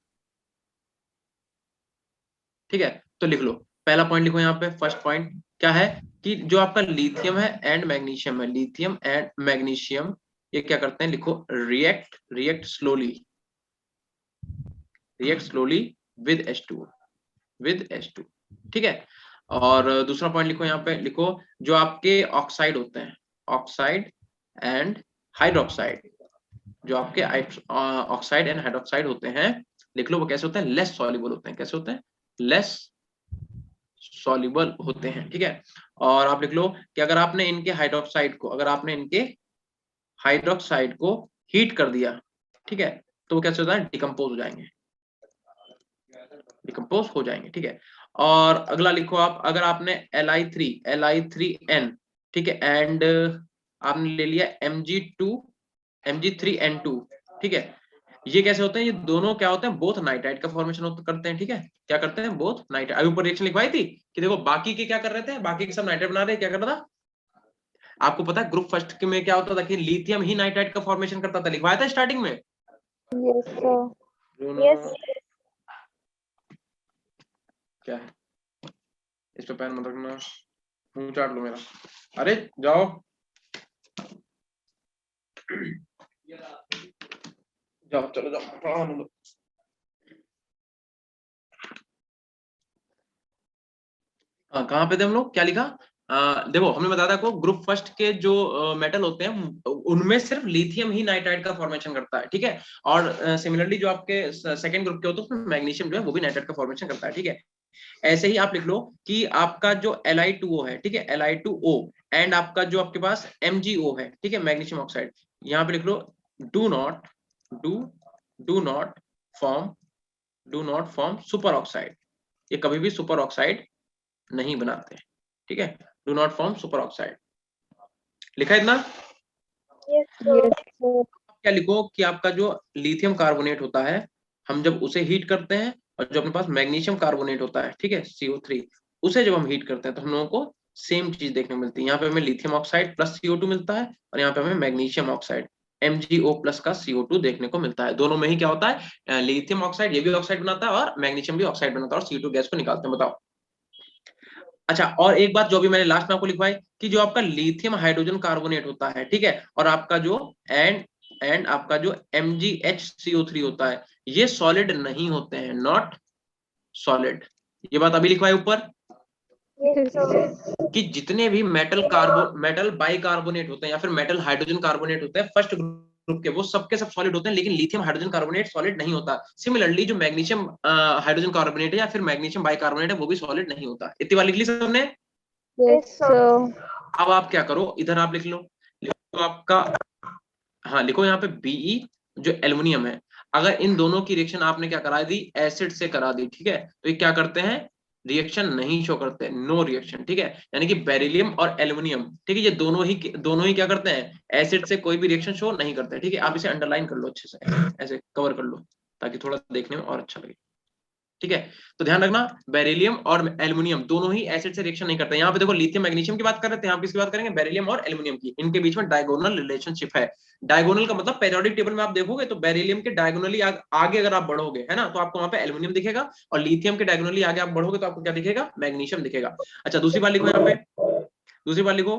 ठीक है, तो लिख लो, पहला पॉइंट लिखो यहाँ पे। फर्स्ट पॉइंट क्या है कि जो आपका लिथियम है एंड मैग्नीशियम है, लिथियम एंड मैग्नीशियम ये क्या करते हैं, लिखो, रिएक्ट स्लोली विद H2। ठीक है, और दूसरा पॉइंट लिखो यहाँ पे, लिखो जो आपके ऑक्साइड होते हैं, ऑक्साइड एंड हाइड्रोक्साइड, जो आपके ऑक्साइड एंड हाइड्रोक्साइड होते हैं, लिख लो वो कैसे होते हैं, लेस सॉल्युबल होते हैं। कैसे होते हैं? लेस सॉल्युबल होते हैं। ठीक है, और आप लिख लो कि अगर आपने इनके हाइड्रोक्साइड को हीट कर दिया, ठीक है, तो वो कैसे होता है, डिकम्पोज हो जाएंगे। ठीक है, और अगला लिखो आप, अगर आपने Li3N, ठीक है, एंड आपने ले लिया Mg3N2, ठीक है, ये कैसे होते हैं, ये दोनों क्या होते हैं, बोथ नाइट्राइड का फॉर्मेशन करते हैं। ठीक है, क्या करते हैं, बोथ नाइट्राइड। अभी ऊपर रिएक्शन लिखवाई थी कि देखो बाकी के क्या कर रहे थे, बाकी के सब नाइट्राइड बना रहे, क्या कर रहा था आपको पता है, ग्रुप फर्स्ट में क्या होता था कि लिथियम ही नाइट्राइड का फॉर्मेशन करता था, लिखवाया था स्टार्टिंग में। Yes, sir. Yes. क्या है, इस पे पैन मत रखना, मुंह चाट लो मेरा, अरे जाओ जाओ, चलो जाओ, पढ़ाने दो। कहाँ पे थे हम लोग, क्या लिखा? देखो हमने बताया था को ग्रुप फर्स्ट के जो मेटल होते हैं उनमें सिर्फ लिथियम ही नाइट्राइड का फॉर्मेशन करता है, ठीक है। और सिमिलरली जो आपके सेकंड ग्रुप के होते हैं उसमें मैग्नीशियम जो है वो भी नाइट्राइड का फॉर्मेशन करता है, ठीक है। ऐसे ही आप लिख लो कि आपका जो Li2O है, ठीक है, Li2O एंड आपका जो आपके पास MgO है, ठीक है, मैग्नीशियम ऑक्साइड, यहाँ पे लिख लो do not form super oxide. ये कभी भी सुपर ऑक्साइड नहीं बनाते, ठीक है। Do not form super oxide, लिखा इतना? Yes, sir. क्या लिखो कि आपका जो लिथियम कार्बोनेट होता है, हम जब उसे हीट करते हैं और जो अपने पास मैग्नीशियम कार्बोनेट होता है, ठीक है, CO3, उसे जब हम हीट करते हैं तो हम लोगों को सेम चीज देखने को मिलती है। यहाँ पे हमें लिथियम ऑक्साइड प्लस CO2 मिलता है और यहाँ पे हमें मैग्नीशियम ऑक्साइड MgO प्लस का CO2 देखने को मिलता है। दोनों में ही क्या होता है, लिथियम ऑक्साइड ये भी ऑक्साइड बनाता है और मैग्नीशियम भी ऑक्साइड बनाता है और CO2 गैस को निकालते हैं। बताओ। अच्छा, और एक बात जो भी मैंने लास्ट में आपको लिखवाई कि जो आपका लिथियम हाइड्रोजन कार्बोनेट होता है, ठीक है, और आपका जो एंड आपका जो MgHCO3 होता है, ये सॉलिड नहीं होते हैं, नॉट सॉलिड। ये बात अभी लिखवाई ऊपर Yes, sir. कि जितने भी मेटल बाइकार्बोनेट होते हैं या फिर मेटल हाइड्रोजन कार्बोनेट होते हैं फर्स्ट ग्रुप के, वो सबके सब सॉलिड होते हैं, लेकिन लिथियम हाइड्रोजन कार्बोनेट सॉलिड नहीं होता। सिमिलरली जो मैग्नीशियम हाइड्रोजन कार्बोनेट है या फिर मैग्नीशियम बाइकार्बोनेट है वो भी सॉलिड नहीं होता। इतनी बात लिख ली सबने? Yes, sir. अब आप क्या करो, इधर आप लिख लो, लिखो आपका, हाँ लिखो यहाँ पे Be जो एल्युमिनियम है, अगर इन दोनों की रिएक्शन आपने क्या करा दी, एसिड से करा दी, ठीक है, तो ये क्या करते हैं, रिएक्शन नहीं शो करते, नो रिएक्शन, ठीक है। यानी कि बेरिलियम और एल्युमिनियम, ठीक है, ये दोनों ही क्या करते हैं, एसिड से कोई भी रिएक्शन शो नहीं करते, ठीक है। आप इसे अंडरलाइन कर लो अच्छे से, ऐसे कवर कर लो ताकि थोड़ा देखने में और अच्छा लगे, ठीक है। तो ध्यान रखना, बेरिलियम और एल्युमिनियम दोनों ही एसिड से रिएक्शन नहीं करते। यहाँ पे देखो लिथियम मैग्नीशियम की बात कर रहे थे, यहाँ पे किसकी बात करेंगे, बेरिलियम और एल्युमिनियम की। इनके बीच में डायगोनल रिलेशनशिप है। डायगोनल का मतलब पेरियोडिक टेबल में आप देखोगे तो बेरिलियम के डायगोनली आगे अगर आप बढ़ोगे, है ना, तो आपको वहां पे एल्युमिनियम दिखेगा, और लिथियम के डायगोनली आगे आप बढ़ोगे तो आपको क्या दिखेगा, मैग्नीशियम दिखेगा। अच्छा, दूसरी बात लिखो यहाँ पे, दूसरी बात लिखो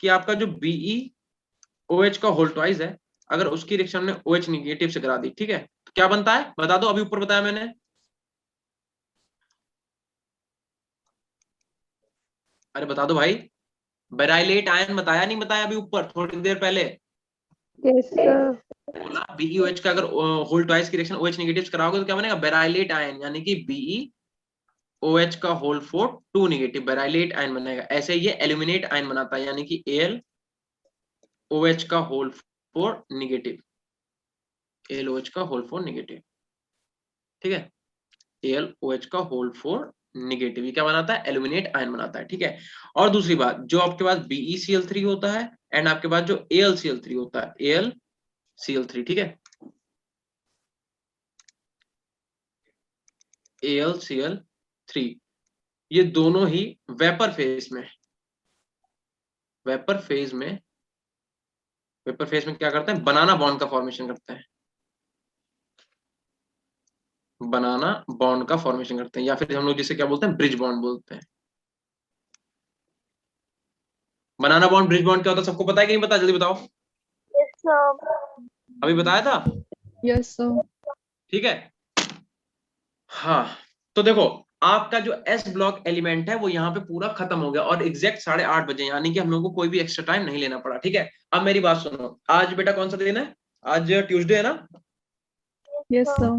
कि आपका जो BeOH का होल ट्वाइस है, अगर उसकी रिएक्शन में OH निगेटिव से करा दी, ठीक है, तो क्या बनता है बता दो, अभी ऊपर बताया मैंने, अरे बता दो भाई, बेराइलेट आयन बताया नहीं बताया अभी ऊपर थोड़ी देर पहले? Yes, sir. बोला BeOH का अगर होल ट्वाइस की रिएक्शन OH नेगेटिव कराओगे तो क्या बनेगा, बेराइलेट आयन, यानी कि BeOH का होल 4 2 नेगेटिव बेराइलेट आयन बनेगा। ऐसे ये एल्यूमिनेट आयन बनाता है, यानी कि AlOH का होल 4 नेगेटिव, AlOH का होल 4 नेगेटिव, ठीक है, AlOH का होल 4 नेगेटिव, ये क्या बनाता है, एल्यूमिनेट आयन बनाता है, ठीक है। और दूसरी बात, जो आपके पास BeCl3 होता है एंड आपके पास जो AlCl3 होता है, AlCl3, ठीक है, AlCl3, ये दोनों ही वेपर फेज में क्या करते हैं, बनाना बॉन्ड का फॉर्मेशन करते हैं, बनाना बॉन्ड का फॉर्मेशन करते हैं, या फिर हम लोग जिसे क्या बोलते हैं, ब्रिज बॉन्ड बोलते हैं। बनाना बॉन्ड, ब्रिज बॉन्ड क्या होता है, सबको पता है कि नहीं पता, जल्दी बताओ। Yes, sir. अभी बताया था, Yes, sir. ठीक है। हाँ, तो देखो आपका जो S ब्लॉक एलिमेंट है वो यहाँ पे पूरा खत्म हो गया और एग्जैक्ट 8:30 बजे, यानी कि हम लोगों को कोई भी एक्स्ट्रा टाइम नहीं लेना पड़ा, ठीक है। अब मेरी बात सुनो, आज बेटा कौन सा दिन है, आज ट्यूसडे है ना, Yes, sir.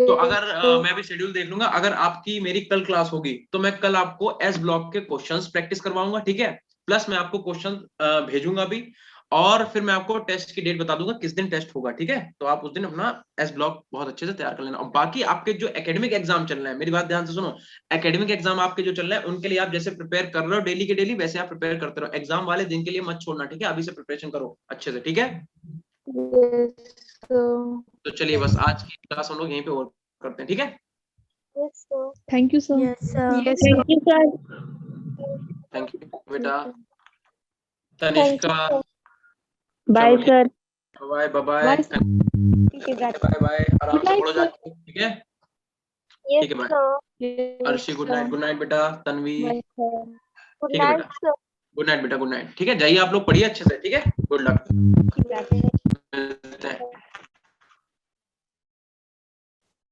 तो अगर मैं भी शेड्यूल देख लूंगा, अगर आपकी मेरी कल क्लास होगी तो मैं कल आपको S ब्लॉक के क्वेश्चंस प्रैक्टिस करवाऊंगा, ठीक है, प्लस मैं आपको क्वेश्चन भेजूंगा भी, और फिर मैं आपको टेस्ट की डेट बता दूंगा किस दिन टेस्ट होगा, ठीक है। तो आप उस दिन अपना S ब्लॉक बहुत अच्छे से तैयार कर लेना। और बाकी आपके जो एकेडमिक एग्जाम चल रहे हैं, मेरी बात ध्यान से सुनो, एकेडमिक एग्जाम आपके जो चल रहे हैं उनके लिए आप जैसे प्रिपेयर कर रहे हो डेली के डेली, वैसे आप प्रिपेयर करते रहो, एग्जाम वाले दिन के लिए मत छोड़ना, ठीक है, अभी से प्रिपरेशन करो अच्छे से, ठीक है। Yes, sir. तो चलिए बस आज की क्लास हम लोग यहीं पे और करते हैं, ठीक है। Yes, sir. Thank you, sir. Yes, sir. Yes, sir. Thank you, sir. Thank you बेटा, Thank you, Tanishka, sir. Bye, sir. Bye bye Bye, bye sir. ठीक है, बाय। बाय बाय, आराम से Good night, पढ़ो sir. जाके, ठीक है। Yes, ठीक है, bye. sir. Yes, Arshi good night, sir. Good night बेटा, तन्वी Bye, sir. Good ठीक है night, बेटा, sir. गुड नाइट बेटा, गुड नाइट, ठीक है, जाइए आप लोग पढ़िए अच्छे से, ठीक है, गुड लक। ठीक है।